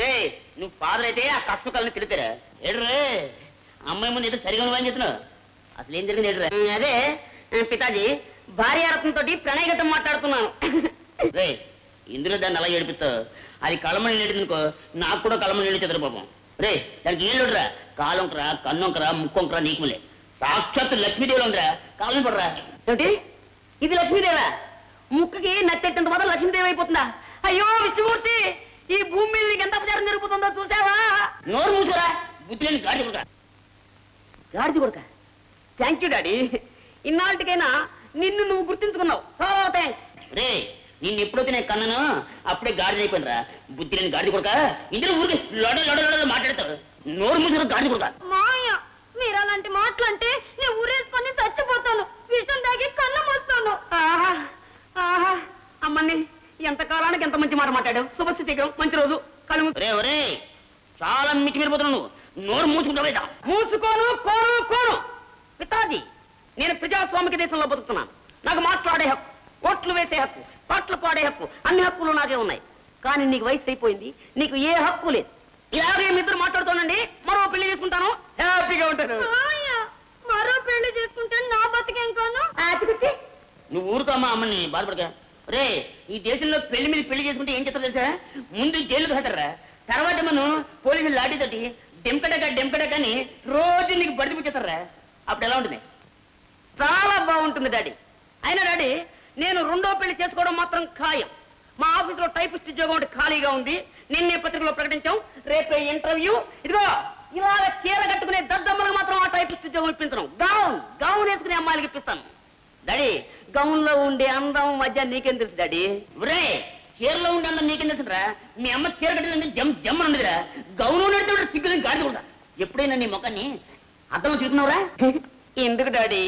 రే నువ్వు ఫాదర్ అయితే ఆ కష్టకాలని తిడతారా? ఏడ్రే అమ్మాయి ముందు ఏదో సరిగా నువ్వు అని చెప్తున్నావు. అసలు ఏం జరిగింది ఏడ్రా? అదే పితాజీ భార్యారత్నంతో ప్రణయగతం మాట్లాడుతున్నాను. రే ఇందులో దాన్ని అలా ఏడిపిస్తావు. అది కళ్ళమని నీడునుకో, నాకు కూడా కళ్ళమని నీళ్ళు చెదరు పాపం. రే దానికి ఏళ్ళుడ్రా, కాలంకరా కన్నంకరా ముక్కొంకరా నీకులే. సాక్షాత్తు లక్ష్మీదేవిలో ఉందిరా, కాలం పడరా. ఏమిటి ఇది లక్ష్మీదేవా? ముక్కుకి నట్టెట్టంత మాత్రం లక్ష్మీదేవి అయిపోతుందా? అయ్యో విష్ణుమూర్తి, ఈ భూమి మీద నీకు ఎంత అపచారం జరుగుతుందో చూసావా? నోరు మూసుకురా, బుద్ధి లేని గాడిద కొడుక. గాడిద కొడుక. Thank you daddy. ఇన్నాళ్ళకైనా నిన్ను నువ్వు గుర్తించుకున్నావు. చాలా థ్యాంక్స్. రే నిన్ను ఎప్పుడైతే నేను కన్నాను అప్పుడే గాడిద అయిపోయిన రా. బుద్ధి లేని గాడిద కొడుక. ఇద్దరు ఊరికి లొడ మాట్లాడతావు. నోరు మూసుకురా గాడిద కొడుక. మాయ, మీరు అలాంటి మాటలంటే నేను ఊరేసుకొని చచ్చిపోతాను. విషం తాగి కన్నం వస్తాను. అమ్మని ఎంతకాలానికి ఎంత మంచి మాట మాట్లాడావు. శుభస్థితికరం, మంచి రోజు. కళ్ళు ఒరే చాలా మిట్టి మీరిపోతున్నావు నువ్వు. నోరు మూసుకుంటావు. మూసుకోను కోను కోను. పితాజీ నేను ప్రజాస్వామిక దేశంలో బతుకుతున్నాను. నాకు మాట్లాడే హక్కు, ఓట్లు వేసే హక్కు, పాటలు పాడే హక్కు, అన్ని హక్కులు నాకే ఉన్నాయి. కానీ నీకు వయసు అయిపోయింది, నీకు ఏ హక్కు లేదు. ఇలాగే మీ ఇద్దరు మాట్లాడుతోనండి. మరో పెళ్లి చేసుకుంటాను, హ్యాపీగా ఉంటాను. మరో పెళ్లి చేసుకుంటే నా బతికేం కాను? నువ్వు ఊరుకోమ్మా అమ్మని బాధపడక. రే ఈ దేశంలో పెళ్లి మీద పెళ్లి చేసుకుంటే ఏం చెప్తారు తెలుసా? ముందు జైలుకు హెత్తరా, తర్వాత మనం పోలీసులు లాఠీతోటి డెంకడక అని రోజు నీకు బడిపిచ్చేస్తారా. అప్పుడు ఎలా ఉంటుంది? చాలా బాగుంటుంది డాడీ. అయినా డాడీ నేను రెండో పెళ్లి చేసుకోవడం మాత్రం ఖాయం. మా ఆఫీసులో టైపిస్ట్ ఉద్యోగం ఒకటి ఖాళీగా ఉంది. నిన్నే పత్రికలో ప్రకటించాం. రేపే ఇంటర్వ్యూ. ఇదిగో ఇలాగ చీర కట్టుకునే దద్దమ్మలకు మాత్రం ఆ టైపిస్ట్ ఉద్యోగం ఇప్పించడం. గౌన్ వేసుకునే అమ్మాయిలకి ఇప్పిస్తాను. డాడీ గౌన్ లో ఉండే అందం మధ్య నీకేం తెలుసు డాడీ? ఒరే చీరలో ఉండే అందం నీకేం తెలుసురా? మీ అమ్మ చీర కట్టిందంటే జమ్మ ఉండదురా. గౌన్ నడితే సిగ్గులని గాడి కూడా. ఎప్పుడైనా నీ ముఖాన్ని అర్థంలో చూస్తున్నావురా? ఎందుకు డాడీ?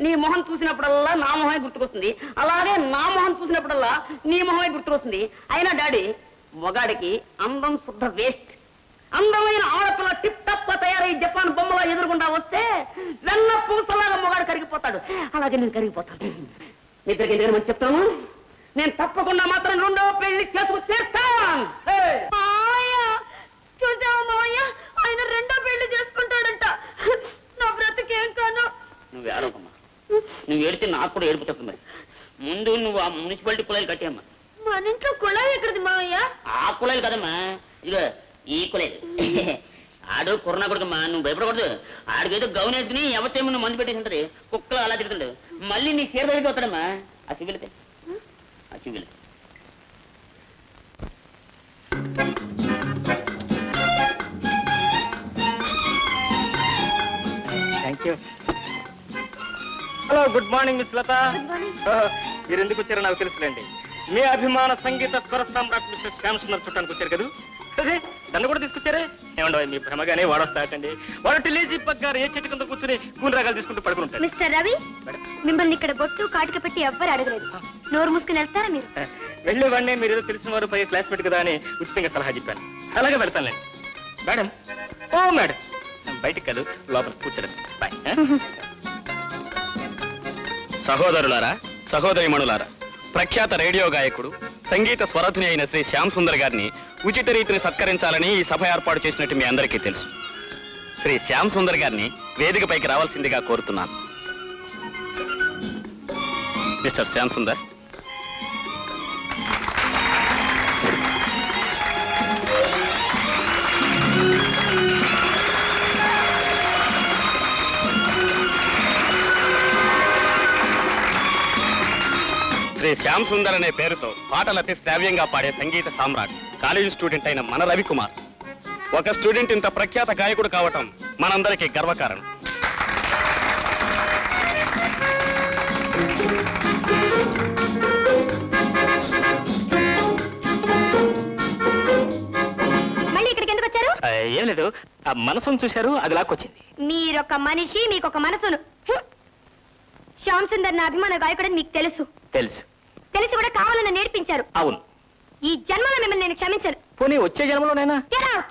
నీ మొహం చూసినప్పుడల్లా నా మొహమే గుర్తుకొస్తుంది, అలాగే నా మొహం చూసినప్పుడల్లా నీ మొహమే గుర్తుకొస్తుంది. అయినా డాడీ, మొగాడికి అందం శుద్ధ వేస్ట్. అందమైన ఆడపిల్ల టిప్ టప్ తయారై జపాన్ బొమ్మలా ఎదురుకుండా వస్తే వెన్న పూసలాగా మొగాడు కరిగిపోతాడు. అలాగే నేను కరిగిపోతాను. నిద్రకి నేను మంచి చెప్తాను, నేను తప్పకుండా మాత్రం రెండో పెళ్లి చేసుకు తీర్తాను. చూసావా మావయ్య, ఆయన రెండో పెళ్లి చేసుకుంటాడంట. నా బ్రతుకేం కాను. నువ్వు ఏడవమ్మా, నువ్వు ఏడితే నాకు కూడా ఏడుపు తప్ప. మరి ముందు నువ్వు ఆ మున్సిపాలిటీ కుళాయిలు కట్టేమ్మా. మన ఇంట్లో కుళాయి ఎక్కడిది మావయ్య? ఆ కుళాయిలు కదమ్మా, ఇక ఈ కుళాయిలు. ఆడు కొరనా కొడుకమ్మా, నువ్వు భయపడకూడదు. ఆడికేదో గౌన్ ఎత్తుని ఎవరితేమో నువ్వు మందు పెట్టేసి ఉంటది, కుక్కలు అలా తిరుగుతుండు. మళ్ళీ నీ చీర దగ్గరికి వస్తాడమ్మా. ఆ సివిలితే ఆ సివిలి. Thank you. Hello, good morning miss Latha. మీరు ఎందుకు వచ్చారో నాకు తెలుసులేండి. మీ అభిమాన సంగీత స్వర సామ్రాట్ మిస్టర్ శ్యామ్ సుందర్ చుట్టానికి వచ్చారు కదా. అదే నన్ను కూడా తీసుకొచ్చారే. ఏమండో మీ భ్రమగానే వాడొస్తాటండి. వాడు లేచి పగ్గారు ఏ చెట్టు కింద కూర్చుని కూని రాగాలు తీసుకుంటూ పడుకుని ఉంటారు. మిస్టర్ రవి, మిమ్మల్ని ఇక్కడ బొట్టు కాటిక పెట్టి ఎవ్వరు అడగలేదు. నోరు మూసుకుని వెళ్తారా మీరు? వెళ్ళే వాడినే మీరు ఏదో తెలిసిన వారు పై క్లాస్మేట్ కదా అని ఉచితంగా సలహా చెప్పాను. అలాగే వెళ్తానులేండి. మేడం, ఓ మేడం, బయటికి కాదు లోపల కూర్చోండి. బాయ్. సహోదరులారా, సహోదరిమణులారా, ప్రఖ్యాత రేడియో గాయకుడు, సంగీత స్వరధుని అయిన శ్రీ శ్యామ్ సుందర్ గారిని ఉచిత రీతిని సత్కరించాలని ఈ సభ ఏర్పాటు చేసినట్టు మీ అందరికీ తెలుసు. శ్రీ శ్యామ్ సుందర్ గారిని వేదికపైకి రావాల్సిందిగా కోరుతున్నాను. మిస్టర్ శ్యామ్ సుందర్. శ్రీ శ్యామ్ సుందర్ అనే పేరుతో పాటలు అతి శ్రావ్యంగా పాడే సంగీత సామ్రాట్, కాలేజీ స్టూడెంట్ అయిన మన రవికుమార్. ఒక స్టూడెంట్ ఇంత ప్రఖ్యాత గాయకుడు కావటం మనందరికీ గర్వకారణం. మళ్ళీ ఇక్కడికి ఎందుకు వచ్చారు? ఏం లేదు, ఆ మనసును చూశారు, అది లాక్కొచ్చింది. మీరొక మనిషి, మీకొక మనసును. శ్యామ్ సుందర్ నా అభిమాన గాయకుడని మీకు తెలుసు. తెలుసు. తెలిసి కూడా కావాలని నేర్పించారు. అవును. ఈ జన్మలో మిమ్మల్ని నేను క్షమించను. పోనీ వచ్చే జన్మలోనైనా. Get out!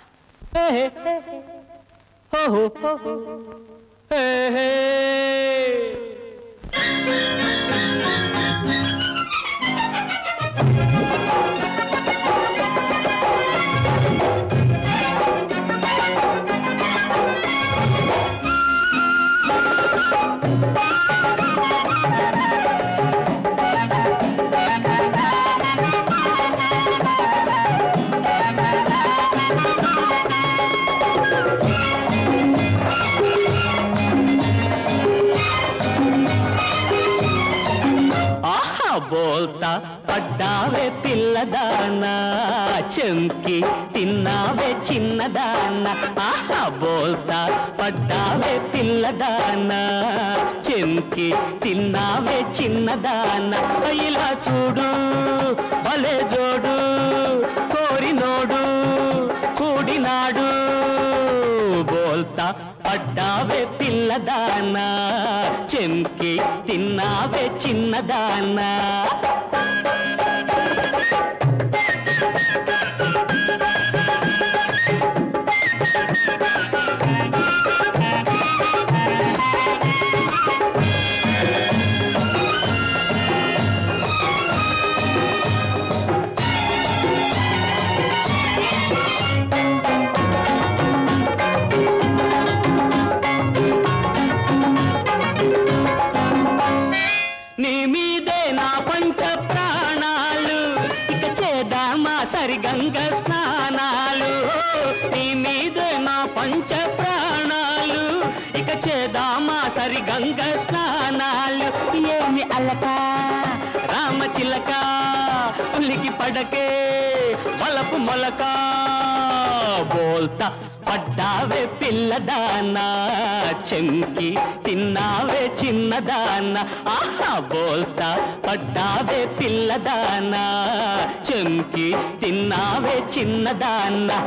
బోల్తా పడ్డావే పిల్లదానా, చెంకి తిన్నావే చిన్నదానా. ఆహా బోల్తా పడ్డావే పిల్లదానా, చెంకి తిన్నావే చిన్నదానా. ఇలా చూడు భలే జోడు, కోరినోడు కూడినాడు. బోల్తా పడ్డావే పిల్లదానా, చెంకి తిన్నావే చిన్నదానా. నీ మీదే నా పంచ ప్రాణాలు, ఇక చేద్దామా సరిగంగ స్నానాలు. నీ మీదే నా పంచ ప్రాణాలు, ఇక చేద్దామా సరిగంగ స్నానాలు. ఏమి అలక రామచిలక, పులికి పడకే వలపు మొలక. బోల్తా పడ్డావే పిల్లదానా, చెంకి తిన్నావే చిన్నదానా. ఆహా బోల్తా పడ్డావే పిల్లదానా, చెంకి తిన్నావే చిన్నదానా.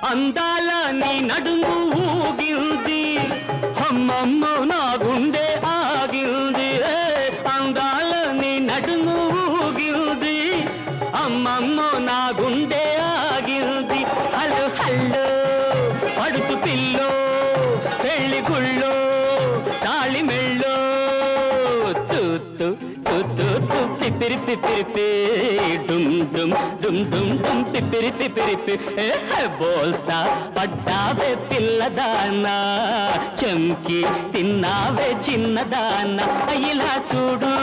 అందాల నీ నడుము ఊగింది అమ్మమ్మో నా గుండె ఆగింది అందాల నీ నడుము ఊగింది అమ్మమ్మో నా గుండె ఆగింది హలో హల్లో పడుచు పిల్లో పెళ్లి గుళ్ళో తాళి మెళ్ళో తూతు తూతు పిపిరి పిపిరి డుమ్ డుమ్ డుమ్ డుమ్ డుమ్ పిపిరి పిపిరి బోల్తా పడ్డావే పిల్లదానా చంకి తిన్నావే చిన్నదానా ఇలా చూడు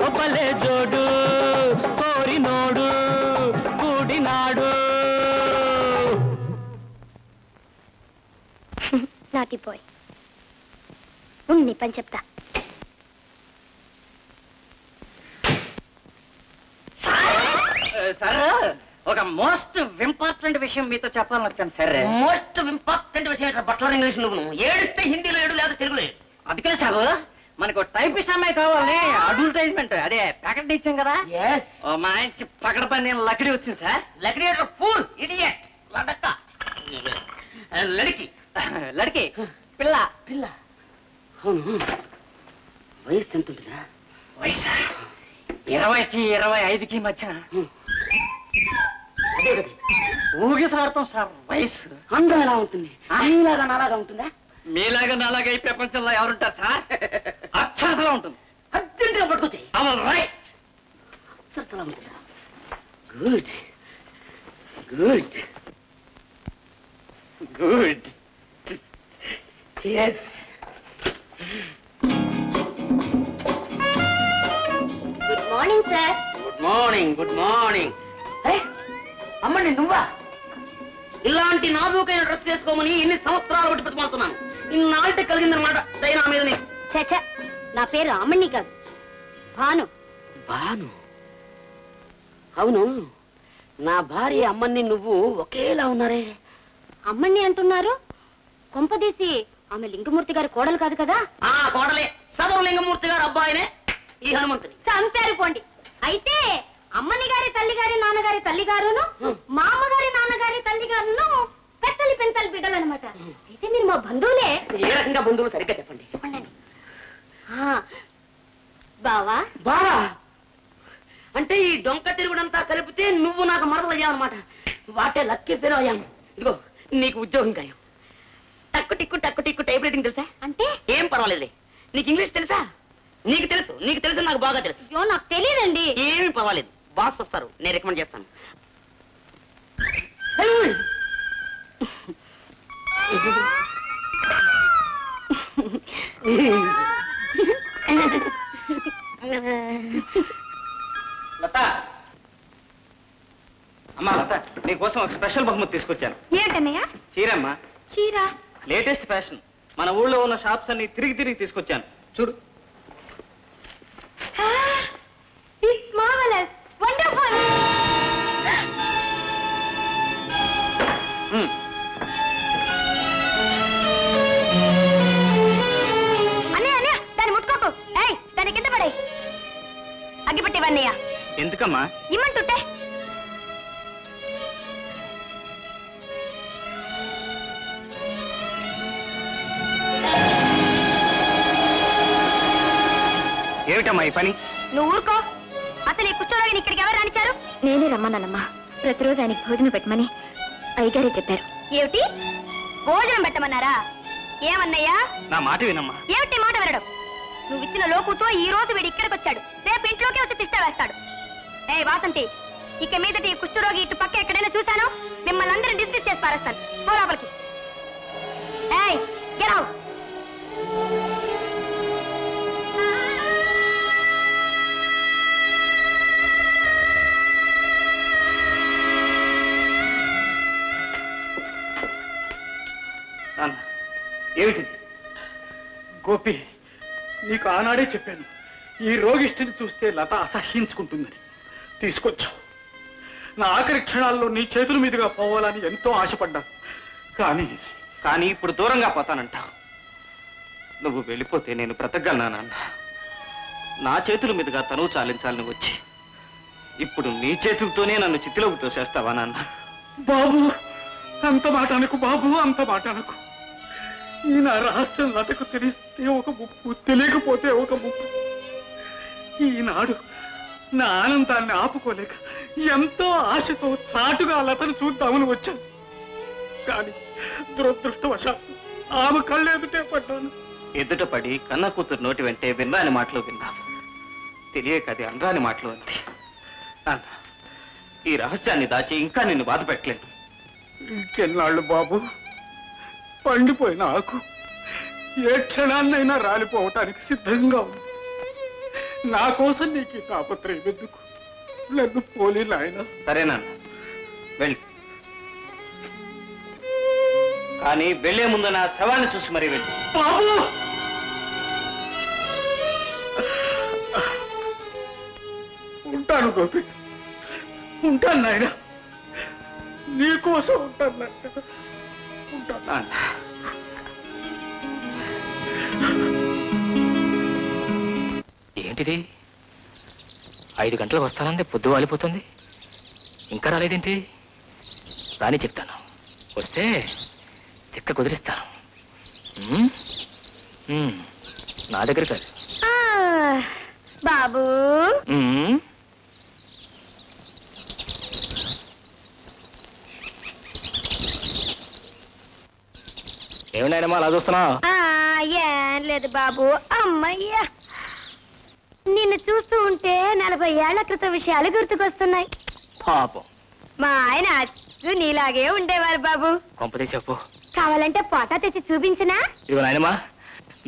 ఒప్పలే జోడు కోరినోడు కూడినాడు. నాటి బాయ్ ఉన్ని పని చెప్తా. సార్ ఒక మోస్ట్ ఇంపార్టెంట్ విషయం మీతో చెప్పాలని వచ్చాను సార్. మోస్ట్ ఇంపార్టెంట్ విషయం ఇక్కడ బట్లర్ ఇంగ్లీష్ నువ్వు ఏడిస్తే హిందీలో ఏడు లేదా తెలుగులో అందుకే సార్ మనకు టైపిస్ట్ అమ్మాయి కావాలి అడ్వర్టైజ్మెంట్ అదే ప్యాకెట్ ఇచ్చాం కదా మంచి పకడ పని లక్కడి వచ్చింది సార్. లక్కడి ఫూల్ ఇడియట్ లడక్క లడికి లడికి పిల్ల పిల్ల అవును వయసు ఎంత ఉంటుందా? వయసు 20కి 25కి మధ్య ఊగిసలాడతాం సార్. వయసు అందం ఎలా ఉంటుంది? మీలాగా నాలాగా ఉంటుందా? మీలాగా నాలాగా ఈ ప్రపంచంలో ఎవరుంటారు సార్? అక్షరసలా ఉంటుంది. అర్జెంటుగా పట్టుకొచ్చాయి. రైట్ అక్షరసలా ఉంటుందా? Good good good yes. Good morning sir. Good morning good morning. అమ్మండి నువ్వా? ఇలాంటి నాజూకైన డ్రెస్ వేసుకోమని ఎన్ని సంవత్సరాలు బట్టి ప్రతిమాలుతున్నాను. ఇన్నాళ్ళకి కలిగిందనమాట దయ నా మీదనే. చచ్చా నా పేరు అమ్మణ్ణి కాదు భాను. భాను? అవును నా భార్య అమ్మని నువ్వు ఒకేలా ఉన్నారే. అమ్మణ్ణి అంటున్నారు? కొంపదీసి ఆమె లింగమూర్తి గారి కోడలు కాదు కదా? ఆ కోడలే సదరు లింగమూర్తి గారు అబ్బాయినే ఈ హనుమంతుని. చంపారు పోండి. అయితే అమ్మని గారి తల్లి గారి నాన్నగారి తల్లి గారును మా అమ్మగారి నాన్నగారి తల్లి గారును పెద్దలి పెంతలి బిడ్డలు అనమాట. అయితే మీరు మా బంధువులే. ఏ రకంగా బంధువులు సరిగ్గా చెప్పండి. బావా బావా అంటే ఈ డొంక తిరుగుడంతా కలిపితే నువ్వు నాకు మరదలయ్యావన్నమాట. వాటే లక్కీ పేరు అయ్యాను. ఇదిగో నీకు ఉద్యోగం ఖాయం. టక్కు టిక్కు టక్కు టిక్కు టైప్ రైటింగ్ తెలుసా? అంటే ఏం పర్వాలేదు. నీకు ఇంగ్లీష్ తెలుసా? నీకు తెలుసు నీకు తెలుసు నాకు బాగా తెలుసు. అయ్యో నాకు తెలియదండి. ఏమీ పర్వాలేదు బాస్ వస్తారు నేను రికమెండ్ చేస్తాను. లత అమ్మా లత నీకోసం ఒక స్పెషల్ బహుమతి తీసుకొచ్చాను. ఏంటన్నయ్య? చీరమ్మా. చీర? Latest fashion. మన ఊళ్ళో ఉన్న షాప్స్ అన్ని తిరిగి తిరిగి తీసుకొచ్చాను చూడు. It's marvelous. Wonderful. అన్నయ్య దాన్ని ముట్టుకోకు. ఏయ్ దాన్ని కింద పడే. అగ్గిపెట్టివన్నయ్య. ఎందుకమ్మా? ఇమ్మంటుంటే. ఏమిటమ్మా ఈ పని? నువ్వు ఊరుకో. అసలు ఈ కుష్ఠరోగిని ఇక్కడికి ఎవరు రానిచ్చారు? నేనే రమ్మన్నానమ్మా. ప్రతిరోజు ఆయనకి భోజనం పెట్టమని అయ్యగారే చెప్పారు. ఏమిటి భోజనం పెట్టమన్నారా? ఏమన్నయ్యా? నా మాట వినమ్మా. ఏమిటి మాట వినడం? నువ్వు ఇచ్చిన లోకుతో ఈ రోజు వీడు ఇక్కడికి వచ్చాడు. రేపు ఇంట్లోకి వచ్చి తిష్ట వేస్తాడు. ఏ వాసంతి ఇక మీదటి ఈ కుష్ఠరోగి ఇటు పక్క ఎక్కడైనా చూశాను మిమ్మల్ని అందరినీ డిస్మిస్ చేసి పారేస్తాను. పో లోపలికి. ఏయ్ గెట్ అవుట్. ఏమిటిది? గోపి నీకు ఆనాడే చెప్పాను ఈ రోగిష్టిని చూస్తే లత అసహ్యించుకుంటుందని. తీసుకొచ్చావు. నా ఆఖరి క్షణాల్లో నీ చేతుల మీదుగా పోవాలని ఎంతో ఆశపడ్డాను. కానీ ఇప్పుడు దూరంగా పోతానంట. నువ్వు వెళ్ళిపోతే నేను బ్రతకగలనా నాన్న? నా చేతుల మీదుగా తనువు చాలించాలని వచ్చి ఇప్పుడు నీ చేతులతోనే నన్ను చితిలోకి తోసేస్తావా నాన్న? బాబు అంత మాట అనకు బాబు, అంత మాట అనకు. ఈ నా రహస్యం లతకు తెలిస్తే ఒక ముప్పు, తెలియకపోతే ఒక ముప్పు. ఈనాడు నా ఆనందాన్ని ఆపుకోలేక ఎంతో ఆశతో చాటుగా లతను చూద్దామని వచ్చాను. కానీ దురదృష్టవశాత్తు ఆమె కళ్ళెదుటే పడ్డాను. ఎదుట పడి కన్న కూతురు నోటి వెంటే విన్నాని మాటలు విన్నాను. తెలియక అది అనరాని మాటలు అంతే. నాన్న, ఈ రహస్యాన్ని దాచి ఇంకా నిన్ను బాధ పెట్టలేను. ఇంకెన్నాళ్ళు బాబు? పండిపోయిన ఆకు ఏ క్షణాన్నైనా రాలిపోవటానికి సిద్ధంగా ఉంది. నా కోసం నీకు ఈ తాపత్రయం ఎందుకు? నన్ను పోలీ నాయన. సరేనన్న, వెళ్ళి. కానీ వెళ్లే ముందు నా శవాన్ని చూసి మరీ వెళ్ళి. బాబు, ఉంటాను గోపి, ఉంటాను నాయన. నీకోసం ఉంటాను నాయన, ఉంటాను. ఏంటిది? 5 గంటలకు వస్తానంది, పొద్దు వాలిపోతుంది, ఇంకా రాలేదేంటి? రాని చెప్తాను, వస్తే తిక్క కుదిరిస్తాను. నా దగ్గర కాదు. బాబు, ఏమినాయనమ్మా అలా చూస్తున్నావు? ఏం లేదు బాబు. అమ్మయ్యా, నిన్ను చూస్తూ ఉంటే 40 ఏళ్ల క్రితం విషయాలు గుర్తుకొస్తున్నాయి. పాపం, మా ఆయన అచ్చు నీలాగే ఉండేవారు బాబు. కొంపదీసి అప్పు. కావాలంటే ఫోటో తెచ్చి చూపించినా? ఇదిగో నాయనమ్మా,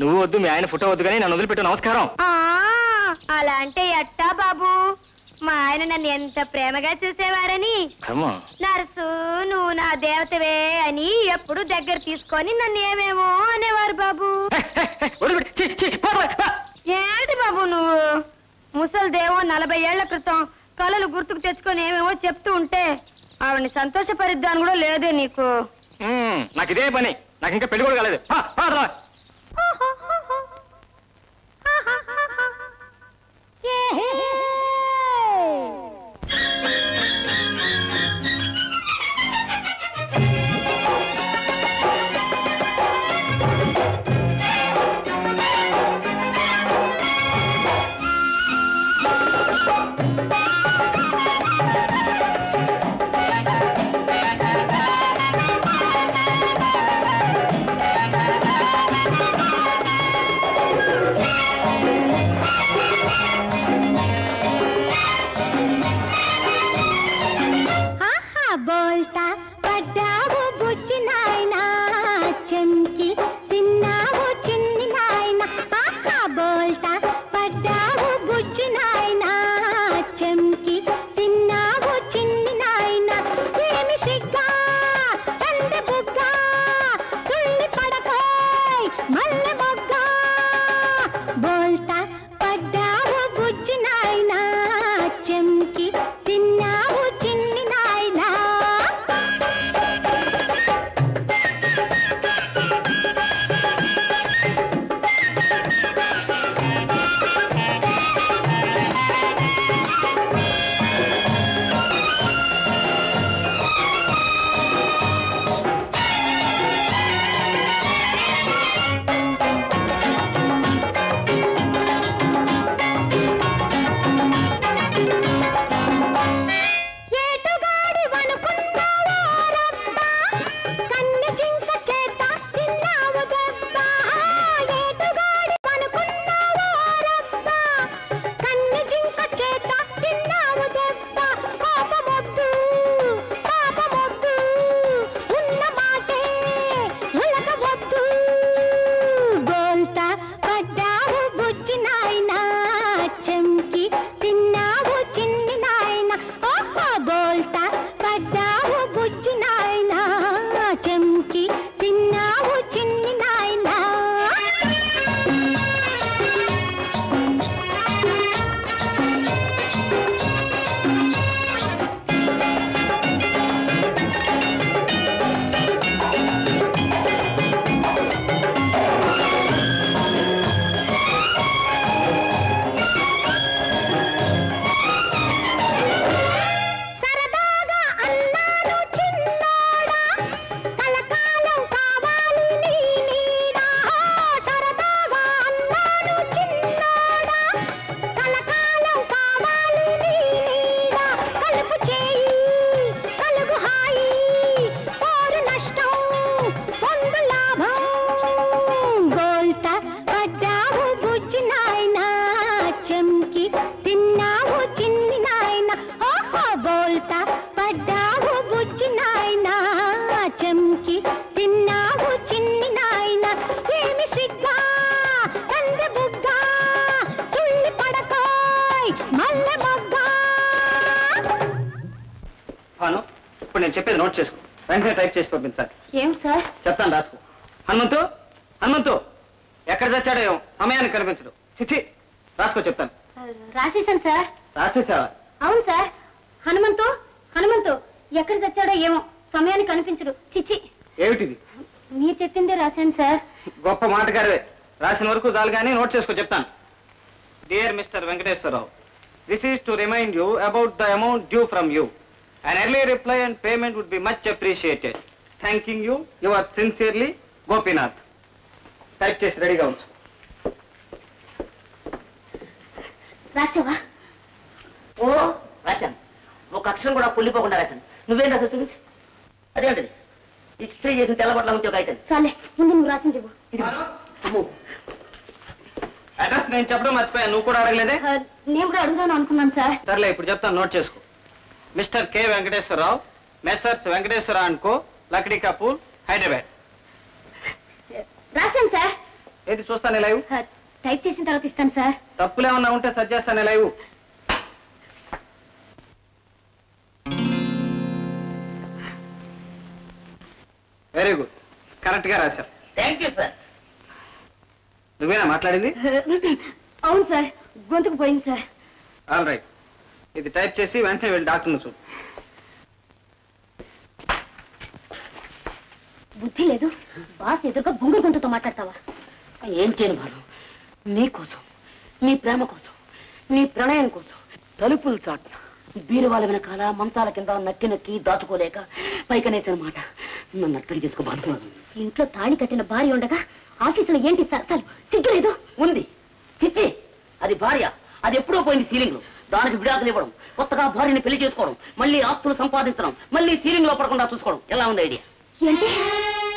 నువ్వు వద్దు, మీ ఆయన ఫోటో వద్దు, కానీ నన్ను వదిలిపెట్టు. నమస్కారం. అలా అంటే ఎట్టా బాబు? మా ఆయన నన్ను ఎంత ప్రేమగా చూసేవారని. నర్సు, నువ్వు నా దేవతవే అని ఎప్పుడు దగ్గర తీసుకొని నన్ను ఏమేమో అనేవారు బాబు. ఏంటి బాబు నువ్వు? ముసలిదేమో 40 ఏళ్ల క్రితం కళలు గుర్తుకు తెచ్చుకొని ఏమేమో చెప్తూ ఉంటే ఆవిడ్ని సంతోషపరిద్దాను కూడా లేదే నీకు? నాకు ఇదే పని, నాకు ఇంకా పెళ్లి కూడా కాలేదు. చెప్పేది నోట్ చేసుకో, వెంటనే టైప్ చేసి పంపించాలి. ఏం సార్? చెప్తాను, రాసుకో. హనుమంతు ఎక్కడ చచ్చాడో ఏమో, సమయానికి కనిపించడు. చిచ్చి, రాసుకో, చెప్తాను. రాసేశాను సార్. రాసేసావా? అవును సార్. హనుమంతు ఎక్కడ చచ్చాడో ఏమో, సమయానికి కనిపించడు. చిచ్చి. ఏమిటిది? మీరు చెప్పిందే రాశాను సార్. గొప్ప మాటగారివే. రాసిన వరకు చాలు కానీ నోట్ చేసుకో, చెప్తాను. Dear mister Venkateswararao, this is to remind you about the amount due from you. An early reply and payment would be much appreciated. Thanking you, yours sincerely, Gopinath. Type చేసి రెడీగా ఉంచు. రాసావా? ఓ రాశాను. ఒక అక్షరం కూడా పుల్లిపోకుండా రాశాను. నువ్వేం రాసావు చూపించి. అదేంటిది? ఇస్త్రీ చేసిన తెల్లబట్ల నుంచి ఒక అయితే. చాలే, ముందు నువ్వు రాసింది ఇవ్వు. అమ్మో, అడ్రస్ నేను చెప్పడం మర్చిపోయాను, నువ్వు కూడా అడగలేదే? నేను కూడా అడుగుదాను అనుకున్నాను సార్. సర్లే, ఇప్పుడు చెప్తాను, నోట్ చేసుకో. Mister K Venkateswararao, messrs Venkateswara and co, Lakdi Kapur, Hyderabad. రాశాను సార్. ఏది చూస్తాను లైవ్? టైప్ చేసిన తర్వాత ఇస్తాను సార్. తప్పులేమన్నా ఉంటే సరి చేస్తాను లైవ్. వెరీ గుడ్, కరెక్ట్ గా రాశారు. Thank you sir. నువ్వేనా మాట్లాడింది? అవును సార్, గొంతుకు పోయింది సార్. ఆల్ రైట్, ఇది టైప్ చేసి వెంటనే వెళ్ళి డాక్టర్ని చూడు. బుద్ధి లేదు, బాస్ ఎదురుగా బొంగురు గొంతుతో మాట్లాడతావా? ఏం చేయను భాను, నీ కోసం, నీ ప్రేమ కోసం, నీ ప్రణయం కోసం తలుపులు చాటున బీరువాల వెనకాల మంచాల కింద నక్కి నక్కి దాచుకోలేక పైకనేసిన మాట నన్ను అర్థం చేసుకో భాను. ఇంట్లో తాళి కట్టిన భార్య ఉండగా ఆఫీసులో ఏంటి సార్ అసలు సిగ్గులేదు? ఉంది. చిచ్చి, అది భార్య, అది ఎప్పుడో పోయింది సీలింగ్ లో. దానికి విడాకులు ఇవ్వడం, కొత్తగా భార్యని పెళ్లి చేసుకోవడం, మళ్ళీ ఆస్తులు సంపాదించడం, మళ్ళీ సీలింగ్ లో పడకుండా చూసుకోవడం, ఎలా ఉంది ఐడియా? ఏంటి,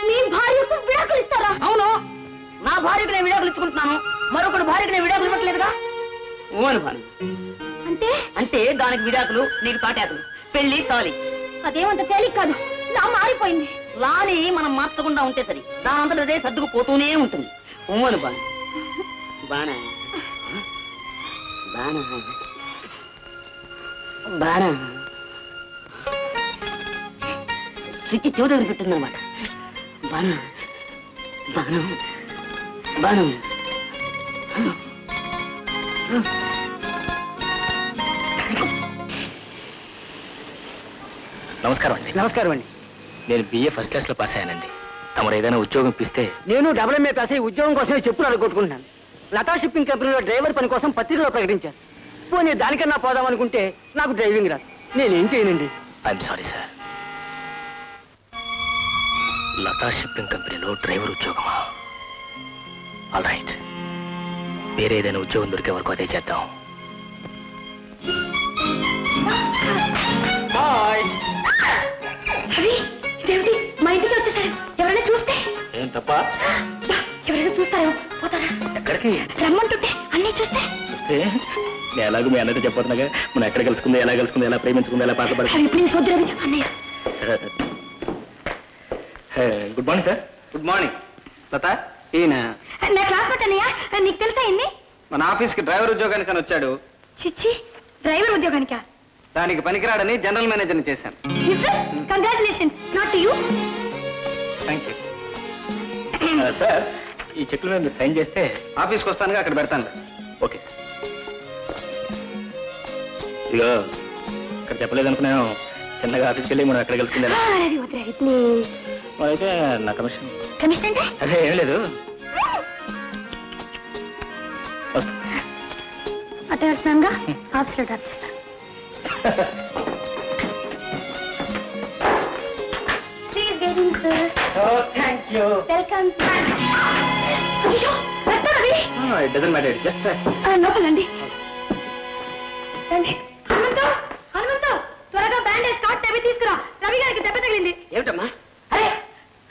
మీ భార్యకు విడాకులు ఇస్తారా? అవును, నా భార్యకు నేను విడాకులు ఇచ్చుకుంటున్నాను, మరొకటి భార్యకు నేను విడాకులు ఇవ్వట్లేదుగా. ఓను భాను. అంటే అంటే దానికి విడాకులు, నీకు తాటాకులు, పెళ్లి తాలి. అదేమంత తేలిక కాదు, నా మారిపోయింది. లాని మనం మార్చకుండా ఉంటే సరి, దానంతట అదే సర్దుకుపోతూనే ఉంటుంది. ఓను బాను. బాణ బాణ బాణ స్విచ్ చెవి దగ్గర పెట్టిందనమాట. బాణం బాణం బాణం. నమస్కారం అండి. నమస్కారం అండి. నేను బిఏ ఫస్ట్ క్లాస్ లో పాస్ అయ్యానండి. తమరు ఏదైనా ఉద్యోగం ఇప్పిస్తే. నేను డబుల్ఎంఏ పాస్ అయ్యి ఉద్యోగం కోసమే చెప్పులు అడగొట్టుకుంటున్నాను. లతా షిప్పింగ్ కంపెనీలో డ్రైవర్ పని కోసం పత్రికలో ప్రకటించాను. పోనీ దానికన్నా పోదామనుకుంటే నాకు డ్రైవింగ్ రాదు, నేనేం చేయనండి. I'm sorry sir. Lata shipping కంపెనీలో డ్రైవర్ ఉద్యోగమా? ఆల్ రైట్, వేరే ఏదైనా ఉద్యోగం దొరికే వరకు అదే చేద్దాం. బాయ్. అవి ఇదేమిటి, మా ఇంటికి వచ్చేసారు. ఎవరైనా చూస్తే? ఏం తప్ప? ఎవరైనా చూస్తారేమో, పోతారా? ఎక్కడికి రమ్మంటుంటే అన్నీ చూస్తే? నేను ఎలాగో మీ అన్నట్టు చెప్పతున్నాగా, మనం ఎక్కడ కలుసుకుందో, ఎలా కలుసుకుందో, ఎలా ప్రేమించుకుందో, ఎలా పాట పడుతుంది. ఇప్పుడు నేను సోదరు అన్నయ్య. Good morning sir. Good morning. Latha, ఈయన నా క్లాస్మేట్ అన్నయ్య. నీకు తెలుసా ఎన్ని? మన ఆఫీస్కి డ్రైవర్ ఉద్యోగానికి అని వచ్చాడు. చిచ్చి, డ్రైవర్ ఉద్యోగానికా? దానికి పనికిరాడని జనరల్ మేనేజర్ని చేశాను. Congratulations. Not to you. Thank you sir. ఈ చెక్కుల మీద సైన్ చేస్తే ఆఫీస్కి వస్తానుగా, అక్కడ పెడతాను. Okay sir. ఇదిగో, ఇక్కడ చెప్పలేదనుకున్నాను. చిన్నగా ఆఫీస్కి వెళ్ళి మనం ఎక్కడ కలుసుకుందా. రవి వద్దు ప్లీజ్. అయితే నా కమిషన్. కమిషన్ అంటే? అదే ఏం లేదు. అటే వస్తానుగా, ఆఫీస్లో డ్రాప్ చేస్తా. Thank you. వెల్కమ్. అయ్యో, వస్తా Ravi. It doesn't matter, just లోపలండి. రండి. హనుమంతు, త్వరగా బ్యాండేజ్ కాట్ టైప్ తీసుకురా. రవి గారికి దెబ్బ తగిలింది. ఏమిటమ్మా? అరే,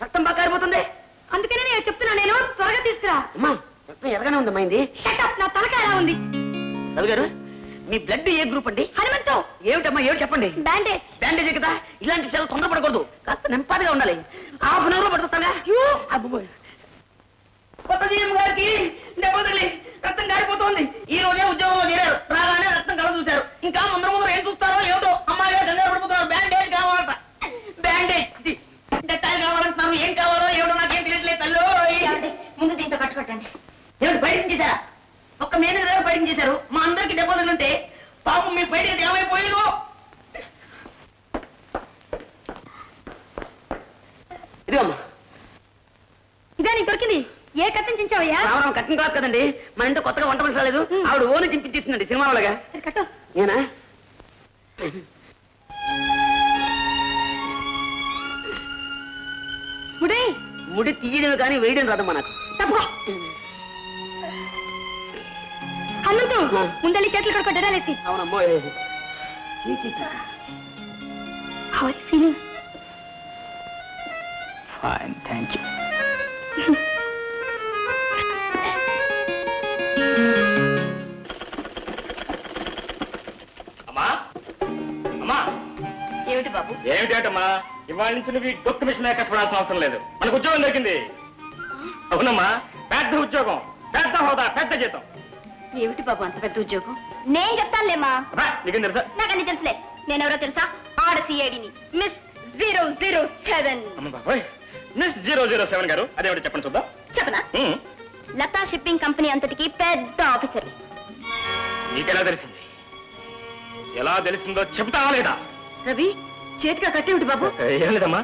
రక్తం బాగా కారిపోతుంది. అందుకనే నేను చెప్తున్నా, నేను త్వరగా తీసుకురా. అమ్మా, రక్తం ఎరగానే ఉందమ్మా. ఇది షటప్, నా తలకాయ ఎలా ఉంది? రవి గారు, మీ బ్లడ్ ఏ గ్రూప్ అండి? హనుమంతు. ఏమిటమ్మా, ఏమిటి చెప్పండి. బ్యాండేజ్. బ్యాండేజ్ కదా, ఇలాంటి విషయాలు తొందరపడకూడదు, కాస్త నెంపాదిగా ఉండాలి. హాఫ్ అన్ అవర్ పట్టుకొస్తాగా. కొత్త జీఎం గారికి దెబ్బ తగిలి రక్తం కారిపోతుంది. ఈ రోజే ఉద్యోగంలో చేరారు, రాగానే రక్తం కల చూశారు. ఇంకా ముందర ఏం చూస్తారో ఏమిటో. అమ్మాయి గారు కంగారు పడిపోతున్నారు. బ్యాండేజ్ కావాలట. పట్టండి. ఏమిటి బయటకు చేశారా? ఒక్క మేనేజర్ గారు బయటకు చేశారు. మా అందరికి డిపాజిట్లు ఉంటే పాపం మీ బయటకి ఏమైపోయేదో. ఇదిగమ్మా. ఇదే నీకు దొరికింది. ఏ కత్తించావయ్యా? రావడం కట్టిన కాదు కదండి, మన ఇంట్లో కొత్తగా వంట మనిషి రాలేదు, ఆవిడ ఓని చింపించేస్తుందండి సినిమా వాళ్ళగా. కట్టు. ఏనా ముడి ముడి తీయడం కానీ వేయడం రాదమ్మా నాకు. హనుమంతు ముందల్లి చేతులు కడుకో డెడాలేసి. అవునమ్మో. How are you feeling? Fine, thank you. అమ్మా అమ్మా. ఏమిటి బాబు? ఏమిటమ్మా, ఇవాళ నుంచి నువ్వు డొక్కు మిషన్ కష్టపడాల్సిన అవసరం లేదు. మనకు ఉద్యోగం దొరికింది. అవునమ్మా, పెద్ద ఉద్యోగం, పెద్ద హోదా, పెద్ద జీతం. ఏమిటి బాబు అంత పెద్ద ఉద్యోగం? నేను చెప్తానులేమ్మా. నీకేం తెలుసా? నాకు అన్ని తెలుసులే. నేనెవరో తెలుసా? ఆడ సిఐడిని, మిస్ 007. అమ్మ బాబోయ్, మిస్ 007 గారు అదేమిటి చెప్పండి చూద్దాం. చెప్పనా? లతా షిప్పింగ్ కంపెనీ అంతటికి పెద్ద ఆఫీసర్. నీకెలా తెలిసింది? ఎలా తెలిసిందో చెప్తావా లేదా? రవి, చేతిగా కట్టేవిటి బాబు? ఏం లేదమ్మా,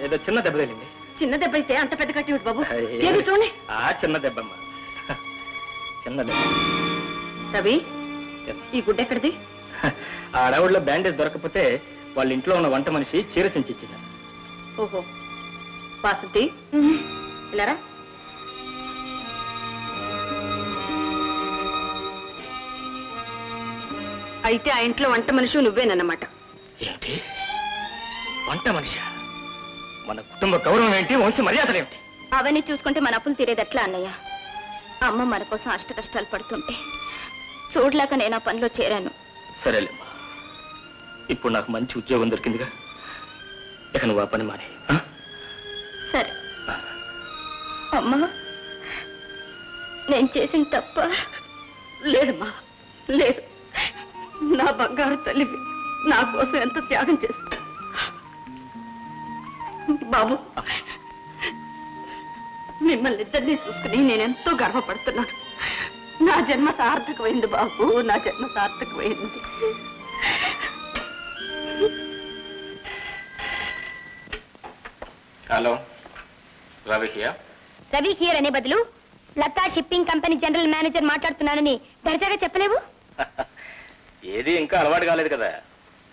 ఏదో చిన్న దెబ్బ తగిలింది. చిన్న దెబ్బ అయితే అంత పెద్ద కట్టేవిటి బాబు? ఏది చూడండి. చిన్న దెబ్బమ్మా, చిన్న దెబ్బ. రవి, ఈ గుడ్డ ఎక్కడిది? ఆ అడవుల్లో బ్యాండేజ్ దొరకపోతే వాళ్ళ ఇంట్లో ఉన్న వంట మనిషి చీర చించిచ్చింది. ఓహో, వాసంతి ఇలారా. అయితే ఆ ఇంట్లో వంట మనిషి నువ్వేనన్నమాట. ఏంటి వంట మనిషి? మన కుటుంబ గౌరవం ఏంటి, వంశ మర్యాదలు ఏమిటి? అవన్నీ చూసుకుంటే మన అప్పులు తీరేదట్లా అన్నయ్య. అమ్మ మన కోసం అష్ట కష్టాలు పడుతుంటే చూడలేక నేను ఆ పనిలో చేరాను. సరేలేమ్మా, ఇప్పుడు నాకు మంచి ఉద్యోగం దొరికిందిగా, ఇక నువ్వు ఆ పని మానే. సరే అమ్మా, నేను చేసిన తప్ప లేదమ్మా, లేదు. నా బంగారు తల్లివి నా కోసం ఎంత త్యాగం చేస్తా. బాబు, మిమ్మల్ని ఇద్దరినీ చూసుకుని నేనెంతో గర్వపడుతున్నాను. నా జన్మ సార్థకమైంది బాబు, నా జన్మ సార్థకమైంది. Hello, Ravi here. Ravi here అనే బదులు Latha shipping company general manager మాట్లాడుతున్నానని దర్జాగా చెప్పలేవు? ఏది ఇంకా అలవాటు కాలేదు కదా,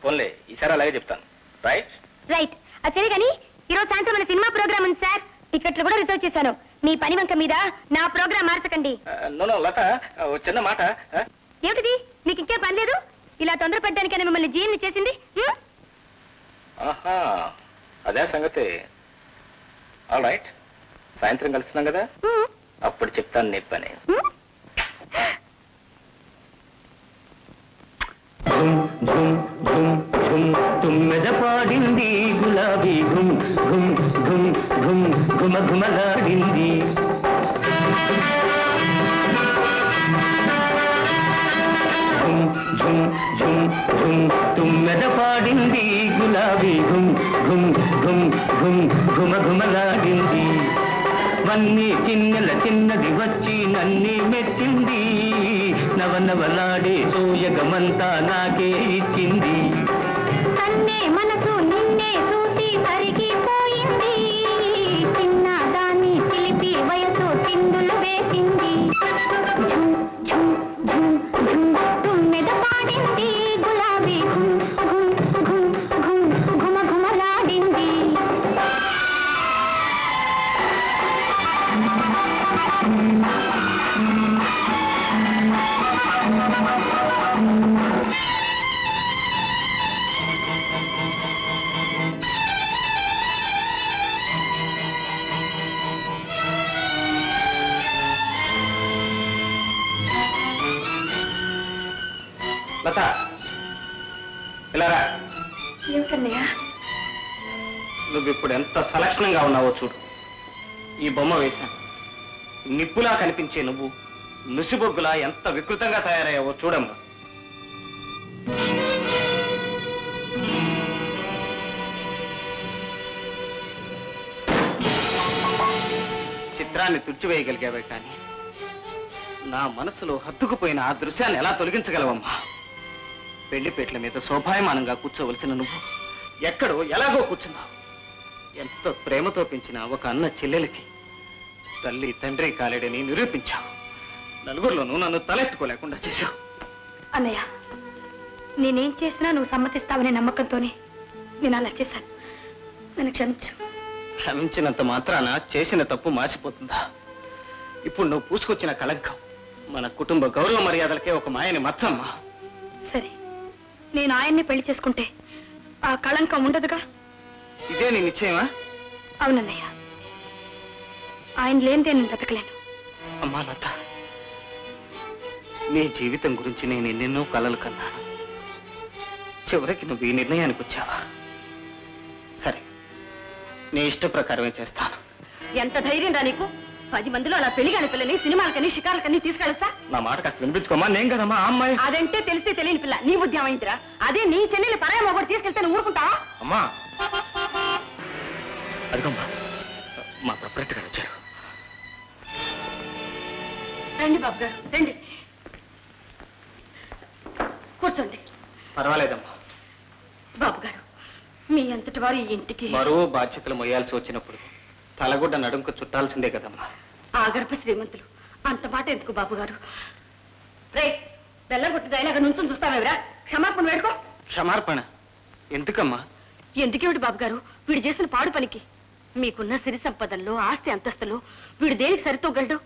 పోన్లే ఈసారి అలాగే చెప్తాను. Right right. అది సరే కానీ ఈరోజు సాయంత్రం మన సినిమా ప్రోగ్రామ్ ఉంది సార్. టికెట్లు కూడా రిజర్వ్ చేశాను. మీ పని వంక మీద నా ప్రోగ్రామ్ మార్చకండి. నో లత, చిన్న మాట. ఏమిటిది? మీకు ఇంకే పని లేదు? ఇలా తొందరపడ్డానికైనా మిమ్మల్ని జీఎంని చేసింది? ఆహా, అదే సంగతి. ఆల్ రైట్, సాయంత్రం కలుస్తున్నాం కదా, అప్పుడు చెప్తాను నీ పని. తుమ్మెద పాడింది గులాబీ ఘుమ్ ఘుమ్ ఘుమ్ ఘుమ్ ఘుమ ఘుమలాడింది. ఝుమ్ ఝుమ్ ఝుమ్ తుమ్మెద పాడింది గులాబీ ఘుమ్ ఘుమ్ ఘుమ్ ఘుమ్ ఘుమ ఘుమలాడింది. వన్నీ చిన్నెల చిన్నది వచ్చి నన్నే మెచ్చింది. నవనవలాడే సోయగమంతా నాకే ఇచ్చింది. కన్నే మనసు నిన్నే చూసి కరిగిపోయింది. చిన్నదాన్ని చిలిపి వయసు చిందులు వేసింది. ఝుమ్ ఝుమ్ ఝుమ్ ఝుమ్ తుమ్మెద పాడింది గులాబీ ఘుమ్ ఘుమ్ ఘుమ్ ఘుమ్ ఘుమ ఘుమలాడింది. లత, ఇలా రా. ఏమిటన్నయ్య? నువ్వు ఇప్పుడు ఎంత సలక్షణంగా ఉన్నావో చూడు. ఈ బొమ్మ వేశాను, నిప్పులా కనిపించే నువ్వు నుసిబొగ్గులా ఎంత వికృతంగా తయారయ్యావో చూడమ్మా. చిత్రాన్ని తుడిచివేయగలిగావే కానీ నా మనసులో హత్తుకుపోయిన ఆ దృశ్యాన్ని ఎలా తొలగించగలవమ్మా? పెళ్లిపేట్ల మీద శోభాయమానంగా కూర్చోవలసిన నువ్వు ఎక్కడో ఎలాగో కూర్చున్నావు. ఎంత ప్రేమతో పెంచిన ఒక అన్న చెల్లెలకి తల్లి తండ్రి కాలేడని నిరూపించావు. నలుగురిలోనూ నన్ను తలెత్తుకోలేకుండా చేశావు. అన్నయ్య, నేనేం చేసినా నువ్వు సమ్మతిస్తావనే నమ్మకంతోనే నేను అలా చేశాను. నన్ను క్షమించు. క్షమించినంత మాత్రాన చేసిన తప్పు మాసిపోతుందా? ఇప్పుడు నువ్వు పూసుకొచ్చిన కళంకం మన కుటుంబ గౌరవ మర్యాదలకే ఒక మాయని మచ్చమ్మా. సరే, నేను ఆయన్ని పెళ్లి చేసుకుంటే ఆ కళంకం ఉండదుగా? ఇదే నీ నిశ్చయమా? అవునన్నయ్య, ఆయన లేనిదే నేను బ్రతకలేను. అమ్మా లత, నీ జీవితం గురించి నేను ఎన్నెన్నో కలలు కన్నాను. చివరికి నువ్వు ఈ నిర్ణయానికి వచ్చావా? సరే, నీ ఇష్ట ప్రకారమే చేస్తాను. ఎంత ధైర్యం రా నీకు? 10 మందిలో అలా పెళ్లిగాని పిల్లని సినిమాలకని షికార్లకని తీసుకెళ్ళొచ్చా? నా మాట కాస్త వినిపించుకోమా. నేను కదమ్మా ఆ అమ్మాయి. అదంటే తెలిసి తెలియని పిల్ల. నీ బుద్ధి ఏమైందిరా? అదే నీ చెల్లెలు పరాయ మొగుడు తీసుకెళ్తే నువ్వు ఊరుకుంటావా? అమ్మా, అదిగమ్మా మా ప్రొపరేటర్ గారు వచ్చారు. రండి బాబు గారు, రండి, కూర్చోండి. పర్వాలేదమ్మా. బాబు గారు, మీ అంతటి వారు ఈ ఇంటికి బరువు బాధ్యతలు మొయ్యాల్సి వచ్చినప్పుడు తలగుడ్డ నడుంకు చుట్టాల్సిందే కదమ్మా. ఆగర్భ శ్రీమంతులు. అంత మాట ఎందుకు బాబు గారు? రే, బెల్లగొట్టిది అయినా నుంచుని చూస్తావేవరా? క్షమాపణ వేడుకో. క్షమార్పణ ఎందుకమ్మా? ఎందుకేమిటి బాబు గారు? వీడు చేసిన పాడు పనికి మీకున్న సిరి సంపదల్లో ఆస్తి అంతస్తులో వీడు దేనికి సరితోగలడు?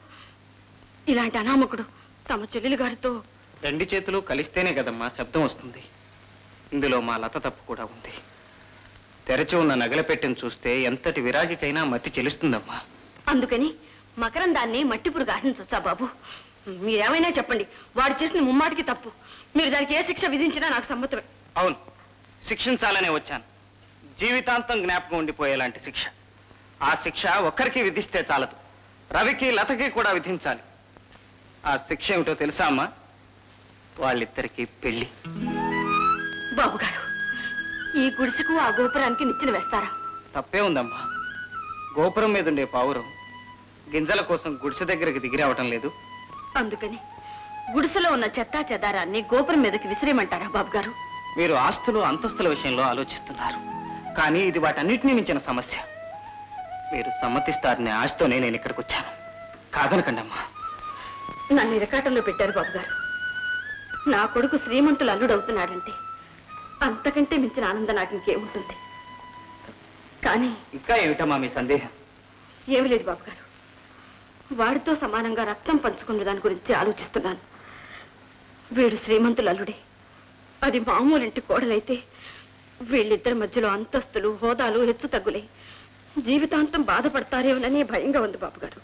ఇలాంటి అనామకుడు తమ చెల్లెలు గారితో 2 చేతులు కలిస్తేనే కదమ్మా శబ్దం వస్తుంది. ఇందులో మా లత తప్పు కూడా ఉంది. తెరచి ఉన్న నగల పెట్టెను చూస్తే ఎంతటి విరాగికైనా మతి చెలుస్తుందమ్మా. అందుకని మకరందాన్ని మట్టి పురుగు ఆశించొచ్చా బాబు? మీరేమైనా చెప్పండి, వాడు చేసిన ముమ్మాటికి తప్పు. మీరు దానికి ఏ శిక్ష విధించినా నాకు సమ్మతమే. అవును, శిక్షించాలనే వచ్చాను. జీవితాంతం జ్ఞాపకం ఉండిపోయేలాంటి శిక్ష. ఆ శిక్ష ఒక్కరికి విధిస్తే చాలదు, రవికి లతకి కూడా విధించాలి. ఆ శిక్ష ఏమిటో తెలుసా అమ్మా? వాళ్ళిద్దరికీ పెళ్లి. బాబు గారు, ఈ గుడిసెకు ఆ గోపురానికి నిచ్చెన వేస్తారా? తప్పే ఉందమ్మా. గోపురం మీద ఉండే పావురం గింజల కోసం గుడిసె దగ్గరికి దిగి రావటం లేదు. అందుకని గుడిసెలో ఉన్న చెత్తా చెదారాన్ని గోపురం మీదకి విసిరేయమంటారా బాబు గారు? మీరు ఆస్తులు అంతస్తుల విషయంలో ఆలోచిస్తున్నారు, కానీ ఇది వాటన్నిటినీ మించిన సమస్య. మీరు సమ్మతిస్తారనే ఆశతోనే నేను ఇక్కడికి వచ్చాను. కాదనకండమ్మా. నన్ను ఇరకాటంలో పెట్టారు బాబు గారు. నా కొడుకు శ్రీమంతులు అల్లుడవుతున్నాడంటే అంతకంటే మించిన ఆనందం నాకు ఇంకేముంటుంది? కానీ ఇంకా ఏమిటమ్మా మీ సందేహం? ఏమి లేదు బాబు గారు, వాడితో సమానంగా రక్తం పంచుకున్న దాని గురించి ఆలోచిస్తున్నాను. వీడు శ్రీమంతులు అల్లుడే. అది మామూలు ఇంటి కోడలైతే వీళ్ళిద్దరి మధ్యలో అంతస్తులు హోదాలు హెచ్చు తగ్గులై జీవితాంతం బాధపడతారేమోనని భయంగా ఉంది బాబు గారు.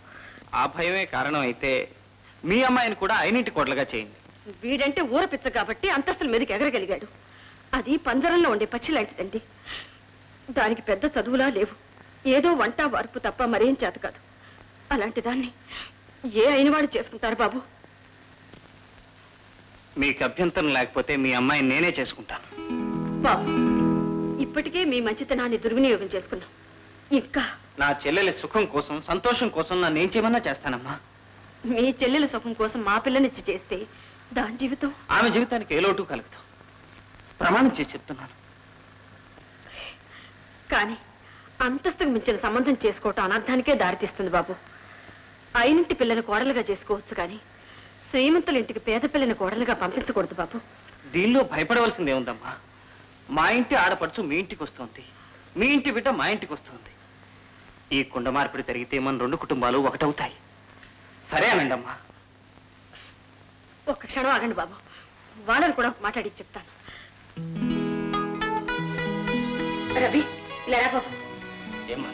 ఆ భయమే కారణం అయితే మీ అమ్మాయిని కూడా అయినింటి కోడలుగా చేయండి. వీడంటే ఊరపిచ్చ కాబట్టి అంతస్తుల మీదకి ఎగరగలిగాడు. అది పంజరంలో ఉండే పక్షి లాంటిదండి. దానికి పెద్ద చదువులా లేవు, ఏదో వంట వార్పు తప్ప మరేం చేత కాదు. అలాంటి దాన్ని ఏ అయినవాడు చేసుకుంటారు బాబు? మీకు అభ్యంతరం లేకపోతే మీ అమ్మాయిని నేనే చేసుకుంటాను. బాబు, ఇప్పటికే మీ మంచితనాన్ని దుర్వినియోగం చేసుకున్నాం. ఇంకా నా చెల్లెలి సుఖం కోసం సంతోషం కోసం నన్ను ఏం చేయమన్నా చేస్తానమ్మా. మీ చెల్లెల సుఖం కోసం మా పిల్లనిచ్చి చేస్తే దాని జీవితం, ఆమె జీవితానికి ఏ లోటు కలుగుతాం ప్రమాణం చేసి చెప్తున్నాను. కానీ అంతస్తుకు మించిన సంబంధం చేసుకోవటం అనర్థానికే దారితీస్తుంది బాబు. అయినింటి పిల్లని కోడలుగా చేసుకోవచ్చు, కానీ శ్రీమంతుల ఇంటికి పేద పిల్లని కోడలుగా పంపించకూడదు బాబు. దీనిలో భయపడవలసిందే ఉందమ్మా. మా ఇంటి ఆడపడుచు మీ ఇంటికి వస్తుంది, మీ ఇంటి బిడ్డ మా ఇంటికి వస్తుంది. ఈ కుండ మార్పిడి జరిగితే మన 2 కుటుంబాలు ఒకటవుతాయి. సరే అనండమ్మా. ఒక్క క్షణం ఆగండి బాబు, వాళ్ళని కూడా మాట్లాడి చెప్తాను. రవి, ఇలా రా బాబు. ఏమ్మా?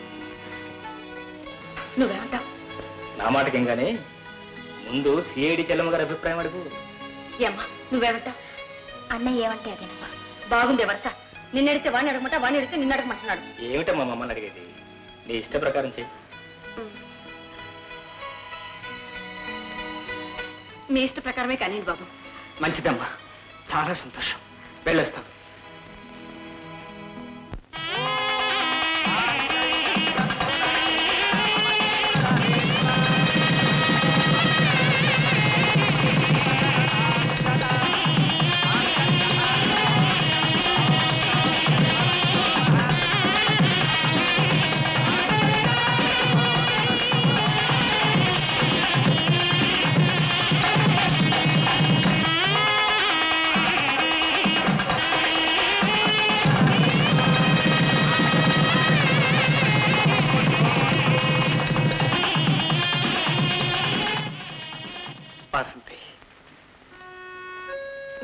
నువ్వేమంటావు? నా మాటకేం గానీ ముందు సిఐడి చెల్లమ్మ గారి అభిప్రాయం అడుగు. ఏమ్మా నువ్వేమంటావు? అన్నయ్య ఏమంటే అదేనమ్మా. బాగుందే వరుస. నిన్నడితే వాడిని అడగమంటా, వాడిని అడిగితే నిన్ను అడగమంటున్నాడు. ఏమిటమ్మా మమ్మల్ని అడిగేది? నీ ఇష్ట ప్రకారం చెయ్యి. మీ ఇష్ట ప్రకారమే కానీ బాబు. మంచిదమ్మా, చాలా సంతోషం. వెళ్ళొస్తాం.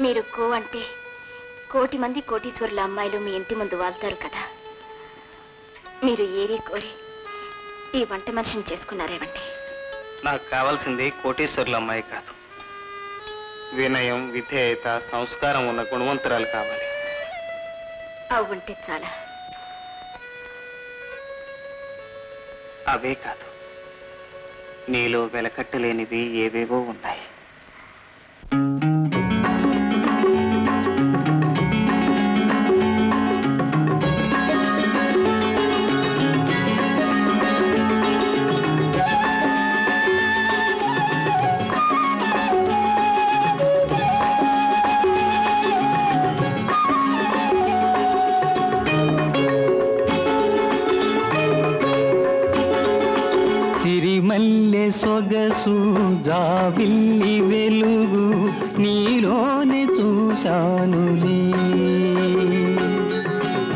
మీరు కో అంటే కోటి మంది కోటీశ్వరుల అమ్మాయిలు మీ ఇంటి ముందు వాళ్తారు కదా. మీరు ఏరి కోరి ఈ వంట మనిషిని చేసుకున్నారేమంటే. నాకు కావాల్సింది కోటీశ్వరుల అమ్మాయి కాదు, వినయం, విధేయత, సంస్కారం ఉన్న గుణవంతురాలు కావాలి. అవుంటే చాలా. అవే కాదు, నీలో వెలకట్టలేనివి ఏవేవో ఉన్నాయి. సిరిమల్లె సొగసు జాబిల్లి వెలుగు నీలోనే చూశానులే.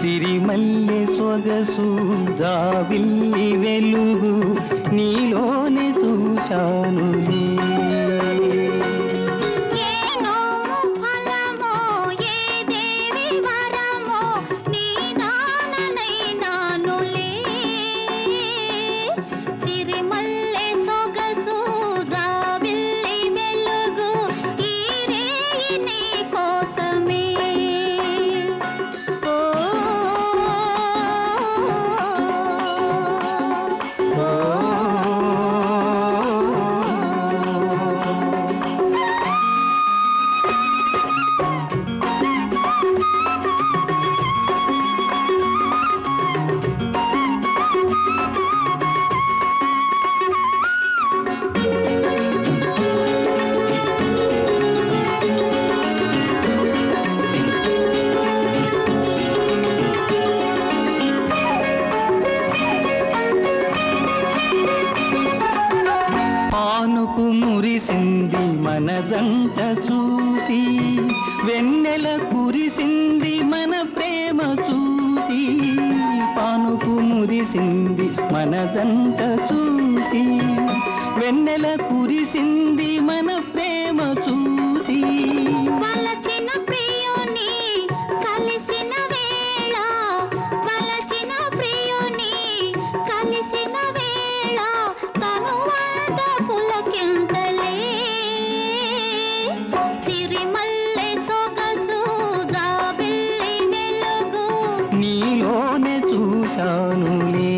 సిరిమల్లె సొగసు జాబిల్లి వెలుగు నీలోనే చూశానులే. మురిసింది మన జంట చూసి, వెన్నెల కురిసింది మన ప్రేమ చూసి. పానుపు మురిసింది మన జంట చూసి, వెన్నెల కురిసింది మన ప్రేమ చూసి. వలచిన ప్రియుని కలిసిన వేళ, వలచిన ప్రియుని కలిసిన వేళ తనువాద పులకింతలే. సిరిమల్లె సొగసు జాబిల్లి వెలుగు నీలోనే చూశానులే.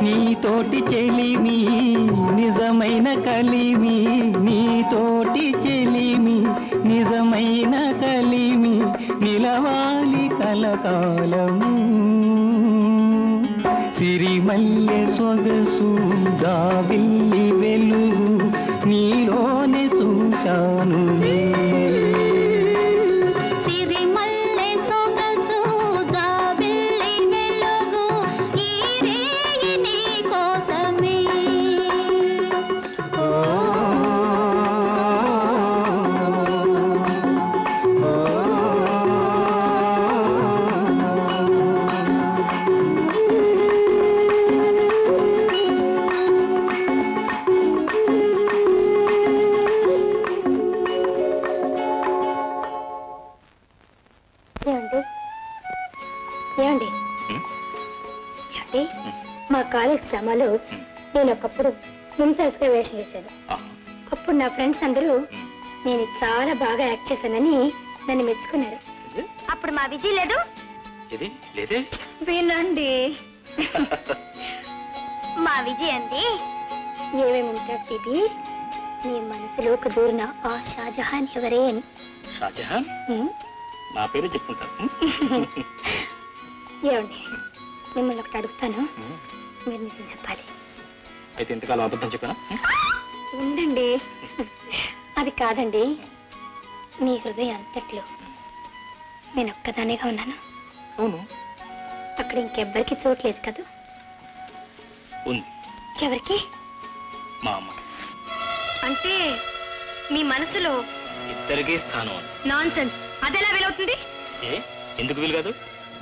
నీతోటి చెలిమి నిజమైన కలిమి, నీతోటి చెలిమి నిజమైన కలిమి, నిలవాలి కలకాలము. సిరిమల్లె సొగసు జాబిల్లి వెలుగు నీలోనే చూశానులే. సిరిమల్లె సొగసు జాబిల్లి వెలుగు ఈ రేయి నీ కోసమే. ఏమండి ఏమండి ఏమండి, మా కాలేజ్ డ్రామాలో నేను ఒకప్పుడు ముంతాజ్గా వేషం వేశాను. అప్పుడు నా ఫ్రెండ్స్ అందరూ నేను చాలా బాగా యాక్ట్ చేశానని నన్ను మెచ్చుకున్నాడు. అప్పుడు మా విజయ్ లేదు. ఇది లేదే. వినండి. మా విజయ్ అంది, ఏమేమి ఉంటాడు టీవీ నీ మనసులోకి దూరిన ఆ షాజహాన్ ఎవరే అని. షాజహాన్? నా పేరు చెప్పుకుంటాను. ఏమండి, మిమ్మల్ని ఒకటి అడుగుతాను, మీరు నిజం చెప్పాలి. అయితే ఇంతకాలం అబద్ధం చెప్పానా? ఉండండి. అది కాదండి, మీ హృదయం అంతట్లో నేను ఒక్కదానేగా ఉన్నాను. అవును. అక్కడ ఇంకెవ్వరికి చోట్లేదు కదా? ఉంది. ఎవరికి? మా అమ్మ. అంటే మీ మనసులో ఇద్దరికి స్థానం ఉంది. నాన్సెన్స్. అదెలా వీలవుతుంది? ఎందుకు వీలు కాదు?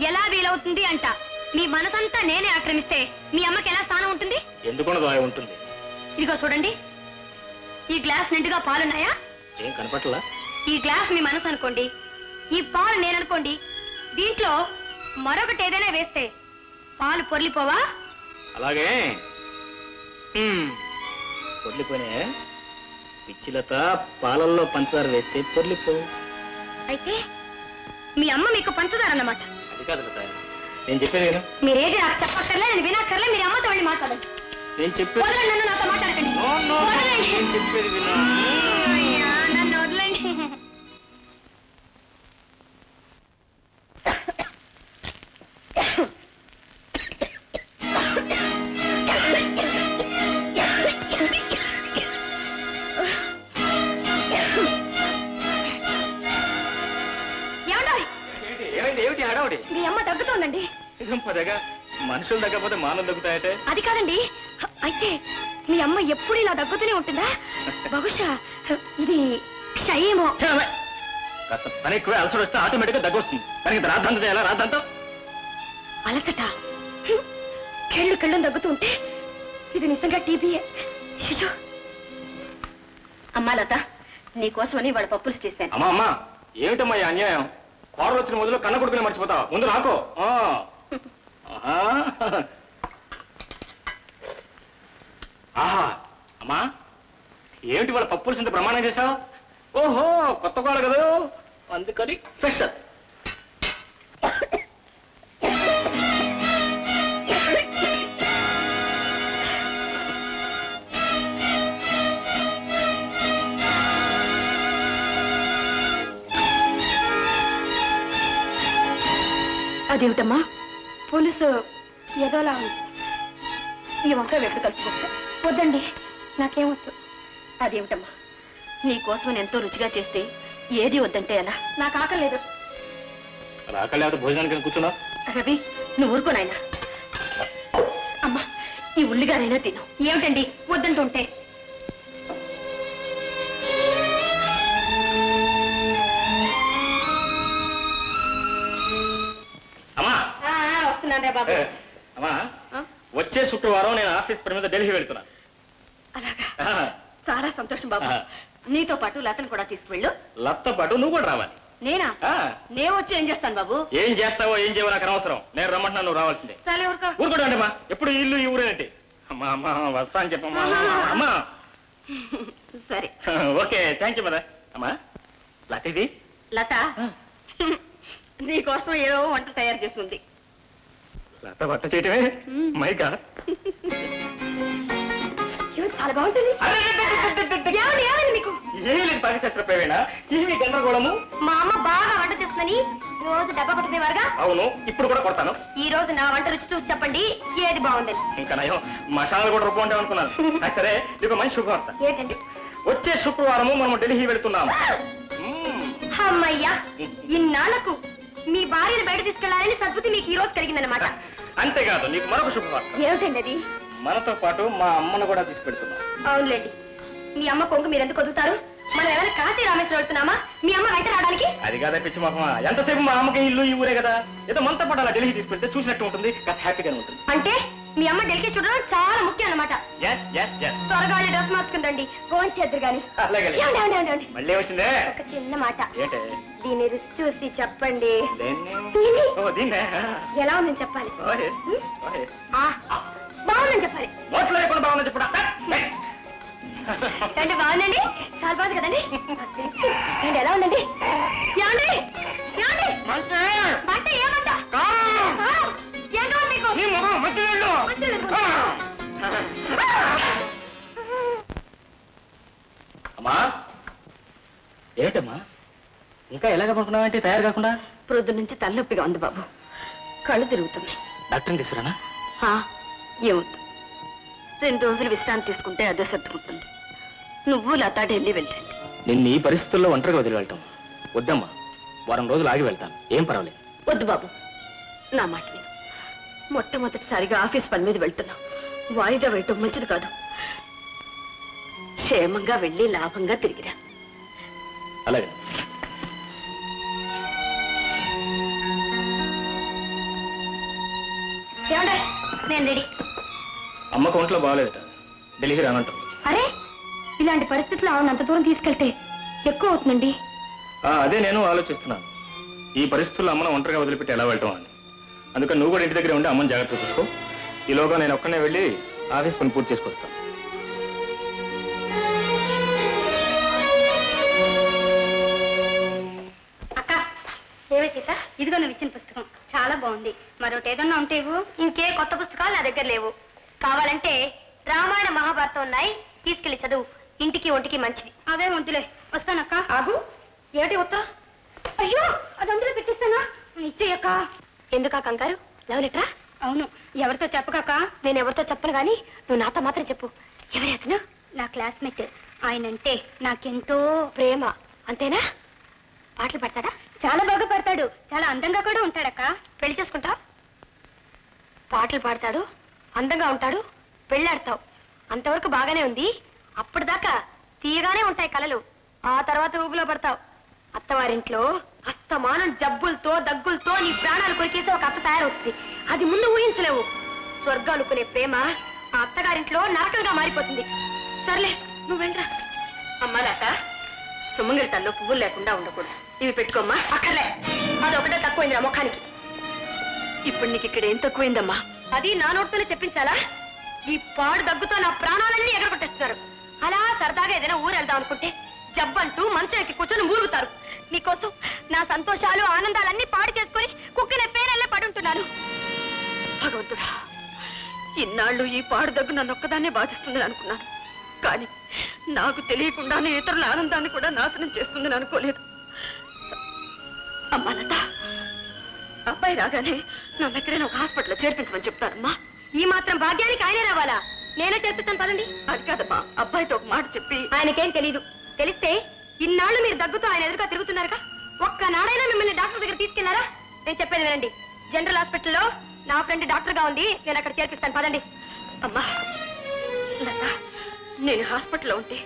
ఎలా వీలవుతుంది అంట. మీ మనసంతా నేనే ఆక్రమిస్తే మీ అమ్మకి ఎలా స్థానం ఉంటుంది? ఎందుకు ఉంటుంది? ఇదిగో చూడండి, ఈ గ్లాస్ నిండుగా పాలున్నాయా? ఏం కనపట్లా? ఈ గ్లాస్ మీ మనసు అనుకోండి, ఈ పాలు నేననుకోండి. దీంట్లో మరొకటి ఏదైనా వేస్తే పాలు పొర్లిపోవా? అలాగే పొర్లిపోయినా. పిచ్చిలత పాలల్లో పంచదార వేస్తే పొర్లిపో. అయితే మీ అమ్మ మీకు పంచదార అన్నమాట. అది కాదు లత, నేను చెప్పేది కదా. మీరేది నాకు చెప్పక్కర్లే, నేను వినక్కర్లే. మీరు అమ్మతో వెళ్ళి మాట్లాడండి. నేను చెప్పేది. వదలండి, నన్ను నాతో మాట్లాడకండి. వదలండి. నేను చెప్పేది విను. అయ్యా, నన్ను వదలండి. ఏమిటి హడావుడి? మీ అమ్మ దగ్గుతోందండి. పదగా మనుషులు దగ్గకపోతే మానవులు దగ్గుతాయటే. అది కాదండి, అయితే మీ అమ్మ ఎప్పుడు ఇలా దగ్గుతూనే ఉంటుందా? బహుశా ఇది క్షయేమో. కాస్త పని ఎక్కువ అలసట వస్తే ఆటోమేటిక్ గా దగ్గు వస్తుంది. దానికి రాద్దంతో చేయాలా? రాద్దంతో అలసట కెళ్ళు కెళ్ళం దగ్గుతుంటే ఇది నిజంగా టీబీఏ. శిశు. అమ్మా లత, నీకోసమని వాళ్ళ పప్పులు చేశాను. అమ్మా అమ్మా, ఏమిటమ్మా ఈ అన్యాయం? కోడలు వచ్చిన మొదలు కన్న కొడుకునే మర్చిపోతావా? ముందు రాకో. ఆహా అమ్మా, ఏమిటి వాళ్ళ పప్పులు ఇంత ప్రమాణం చేశావు? ఓహో, కొత్త కోడ కదా, అందుకని స్పెషల్. అదేమిటమ్మా, పోలీసు ఏదోలా ఉంది. ఈ వంకాయ వెప్పుడు కలుపుకో. వద్దండి, నాకేమొద్దు. అదేమిటమ్మా, నీకోసం ఎంతో రుచిగా చేస్తే ఏది వద్దంటే ఎలా? నాకు ఆకలేదు. ఆకలేకపోతే భోజనానికి కూర్చున్నా. రవి, నువ్వు ఊరుకోనాయనా. అమ్మా, ఈ ఉల్లిగారైనా తిను. ఏమిటండి వద్దంటుంటే? అమ్మా వస్తున్నానే బాబు. అమ్మా, వచ్చే శుక్రవారం నేను ఆఫీస్ పని మీద ఢిల్లీ వెళ్తున్నాను. అలాగా, చాలా సంతోషం బాబు. నీతో పాటు లతను కూడా తీసుకువెళ్ళు. లత్తో పాటు నువ్వు కూడా రావాలి. నేనా? నేను వచ్చి ఏం చేస్తాను బాబు? ఏం చేస్తావో ఏం చేయవో నాకు అనవసరం. నేను రమ్మంటున్నా, నువ్వు రావాల్సిందే. సరే ఊరుకో. ఊరుకోండి అమ్మా, ఎప్పుడు ఇల్లు ఈ ఊరేంటి? అమ్మా అమ్మా వస్తా అని చెప్పమ్మా. అమ్మా సరే, ఓకే, థ్యాంక్ యూ మదర్. అమ్మా లత, ఇది లత నీకోసం ఏదో వంట తయారు చేస్తుంది. లత వంట చేయటమే మైకా? చాలా బాగుంటుంది. ఏమండి మీకు ఏమీ లేదు పాకశాస్త్ర ప్రవీణ, ఏమీ గందరగోళము. మా అమ్మ బాగా వంట చేస్తుందని రోజు డబ్బా కొట్టుకునేవారుగా. అవును, ఇప్పుడు కూడా కొడతాను. ఈ రోజు నా వంట రుచి చూసి చెప్పండి ఏది బాగుందని. ఇంకా నయం, మసాలా కూడా రుబ్బు ఉంటాం అనుకున్నాను. సరే, ఇది మంచి శుభవార్త. ఏంటండి? వచ్చే శుక్రవారము మనం ఢిల్లీ వెళుతున్నాము. అమ్మయ్యా, ఇన్నాళ్లకు మీ భార్యను బయట తీసుకెళ్లాలని సద్బుద్ధి మీకు ఈ రోజు కలిగిందనమాట. అంతేకాదు, నీకు మరొక శుభవార్త. ఏమిటండి అది? మనతో పాటు మా అమ్మను కూడా తీసుకెళ్తున్నాం. అవునులేండి, మీ అమ్మ కొంగు మీరు ఎందుకు వదులుతారు? మనం ఏమైనా కాశీ రామేశ్వరం వెళ్తున్నామా మీ అమ్మ వెంట రావడానికి? అది కాదా పిచ్చి మొహమా, ఎంతసేపు మా అమ్మకి ఇల్లు ఈ ఊరే కదా, ఏదో మనతో పాటు అలా ఢిల్లీ తీసుకెళ్తే చూసినట్టు ఉంటుంది, కాస్త హ్యాపీగానే ఉంటుంది. అంటే మీ అమ్మ ఢిల్లీ చూడడం చాలా ముఖ్యం అన్నమాట. త్వరగా డ్రెస్ మార్చుకుందండి, ఫోన్ చేద్దరు గాని. మళ్ళీ వచ్చిందే ఒక చిన్న మాట, ఏంటే? దీని రుచి చూసి చెప్పండి. ఎలా ఉందని చెప్పాలి. బాగుందని చెప్పాలి. నోట్లో లేకుండా బాగుందని చెప్పడా? అంటే బాగుందండి, చాలా బాగుంది కదండి. అంటే ఎలా ఉందండి? ఏమండి ఏమండి బట్ట ఏమంట ఏంటో మీకు అమ్మా ఏమిటమ్మా ఇంకా ఎలాగ పడుకున్నావంటే తయారు కాకుండా? ప్రొద్దు నుంచి తలనొప్పిగా ఉంది బాబు, కళ్ళు తిరుగుతున్నాయి. డాక్టర్ని తీసుకురానా? ఏమవుతుంది, 2 రోజులు విశ్రాంతి తీసుకుంటే అదే సర్దుకుంటుంది. నువ్వు లతా ఢిల్లీ వెళ్ళండి. నిన్ను ఈ పరిస్థితుల్లో ఒంటరిగా వదిలి వెళ్తాం వద్దమ్మా. వారం రోజులు ఆగి వెళ్తాను, ఏం పర్వాలేదు. వద్దు బాబు, నా మాట విను. మొట్టమొదటిసారిగా ఆఫీస్ పని మీద వెళ్తున్నావు, వాయిదా వేయటం మంచిది కాదు. క్షేమంగా వెళ్ళి లాభంగా తిరిగిరా. అలాగే. ఏమండే, నేను రెడీ. అమ్మకు ఒంట్లో బాగాలేదట, ఢిల్లీకి రానంటారు. అరే, ఇలాంటి పరిస్థితుల్లో ఆవిడ అంత దూరం తీసుకెళ్తే ఎక్కువ అవుతుందండి. అదే నేను ఆలోచిస్తున్నాను, ఈ పరిస్థితుల్లో అమ్మను ఒంటరిగా వదిలిపెట్టి ఎలా వెళ్ళటం అని. అందుకని నువ్వు కూడా ఇంటి దగ్గర ఉండి అమ్మని జాగ్రత్త చూసుకో. ఈలోగా నేను ఒక్కనే వెళ్ళి ఆఫీస్ పని పూర్తి చేసుకొస్తాను. అక్క, ఏవే సీత, ఇదిగో నువ్వు ఇచ్చిన పుస్తకం చాలా బాగుంది. మరొకటి ఏదన్నా ఉంటే ఇంకే కొత్త పుస్తకాలు నా దగ్గర లేవు. కావాలంటే రామాయణ మహాభారతం ఉన్నాయి, తీసుకెళ్లి చదువు. ఇంటికి ఒంటికి మంచిది. అవే వద్దులే, వస్తానక్క. ఆగు, ఏమిటి ఉత్తరం? అయ్యో, అది అందులో పెట్టిస్తానా? ఇచ్చేయక్క. ఎందుకా కంగారు? లవ్ లెటరా? అవును. ఎవరితో చెప్పకాక? నేను ఎవరితో చెప్పను గాని నువ్వు నాతో మాత్రం చెప్పు. ఎవరి అతను? నా క్లాస్మేట్. ఆయనంటే నాకెంతో ప్రేమ. అంతేనా? పాటలు పాడతాడా? చాలా బాగా పాడతాడు, చాలా అందంగా కూడా ఉంటాడక్క. పెళ్లి చేసుకుంటా? పాటలు పాడతాడు, అందంగా ఉంటాడు, పెళ్ళాడతావు. అంతవరకు బాగానే ఉంది. అప్పటిదాకా తీయగానే ఉంటాయి కలలు. ఆ తర్వాత ఊగులో పడతావు. అత్తవారింట్లో అస్తమానం జబ్బులతో దగ్గులతో నీ ప్రాణాలు కొరికేసి ఒక అత్త తయారవుతుంది. అది ముందు ఊహించలేవు. స్వర్గం అనుకునే ప్రేమ ఆ అత్తగారింట్లో నరకంగా మారిపోతుంది. సర్లే, నువ్వు వెళ్ళరా. అమ్మాలట, సుమంగళి తల్లో పువ్వులు లేకుండా ఉండకూడదు. ఇవి పెట్టుకోమ్మా. అక్కర్లే, అదొకటే తక్కువైంది నా ముఖానికి. ఇప్పుడు నీకు ఇక్కడ ఏం తక్కువైందమ్మా? అది నా నోటితోనే చెప్పించాలా? ఈ పాడు దగ్గుతో నా ప్రాణాలన్నీ ఎగరగొట్టేస్తున్నారు. అలా సరదాగా ఏదైనా ఊరు వెళ్దాం అనుకుంటే జబ్బంటూ మంచం ఎక్కి కూర్చొని మూలుగుతారు. మీకోసం నా సంతోషాలు ఆనందాలన్నీ పాడు చేసుకుని కుక్కిన పేరెల్లే పడుంటున్నాను. భగవంతుడా, ఇన్నాళ్ళు ఈ పాడు దగ్గు నన్ను ఒక్కదాన్నే బాధిస్తుందని అనుకున్నాను. కానీ నాకు తెలియకుండానే ఇతరుల ఆనందాన్ని కూడా నాశనం చేస్తుందని అనుకోలేదు. అమ్మా లత, అబ్బాయి రాగానే నన్ను ఎక్కడైనా ఒక హాస్పిటల్లో చేర్పించమని చెప్తానమ్మా. ఈ మాత్రం భాగ్యానికి ఆయనే రావాలా? నేనే చేర్పిస్తాను పదండి. అది కాదమ్మా, అబ్బాయితో ఒక మాట చెప్పి. ఆయనకేం తెలీదు. తెలిస్తే ఇన్నాళ్ళు మీరు దగ్గుతూ ఆయన ఎదురుగా తిరుగుతున్నారుగా, ఒక్కనాడైనా మిమ్మల్ని డాక్టర్ దగ్గర తీసుకెళ్లారా? నేను చెప్పేది వినండి. జనరల్ హాస్పిటల్లో నా ఫ్రెండ్ డాక్టర్ గా ఉంది, నేను అక్కడ చేర్పిస్తాను పదండి. అమ్మా లత, నేను హాస్పిటల్లో ఉంటే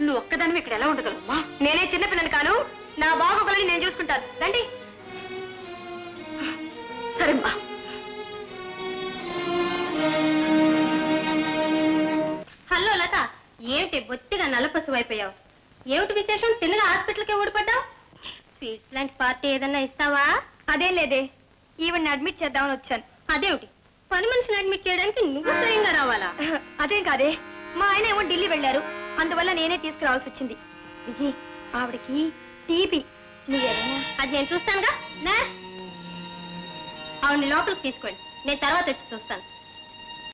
నువ్వు ఒక్కదానివి ఇక్కడ ఎలా ఉండగలమ్మా? నేనే చిన్నపిల్లని కాను, నా బాగోగులని నేను చూసుకుంటాను. రండి. సరేమ్మా. హలో లత, ఏమిటి బొత్తిగా నల్లపసుపు అయిపోయావు? ఏమిటి విశేషం? తిన్నగా హాస్పిటల్కే ఊడిపడ్డావు? స్వీట్స్ లాంటి పార్టీ ఏదన్నా ఇస్తావా? అదేం లేదే, ఈవెన్ అడ్మిట్ చేద్దామని వచ్చాను. అదేమిటి, పని మనిషిని అడ్మిట్ చేయడానికి నువ్వు స్వయంగా రావాలా? అదేం కాదే, మా ఆయన ఏమో ఢిల్లీ వెళ్ళారు, అందువల్ల నేనే తీసుకురావాల్సి వచ్చింది. విజయ్, ఆవిడకి టీబీ. నువ్వేనా? అది నేను చూస్తానుగా. అవును, లోపలికి తీసుకోండి, నేను తర్వాత వచ్చి చూస్తాను.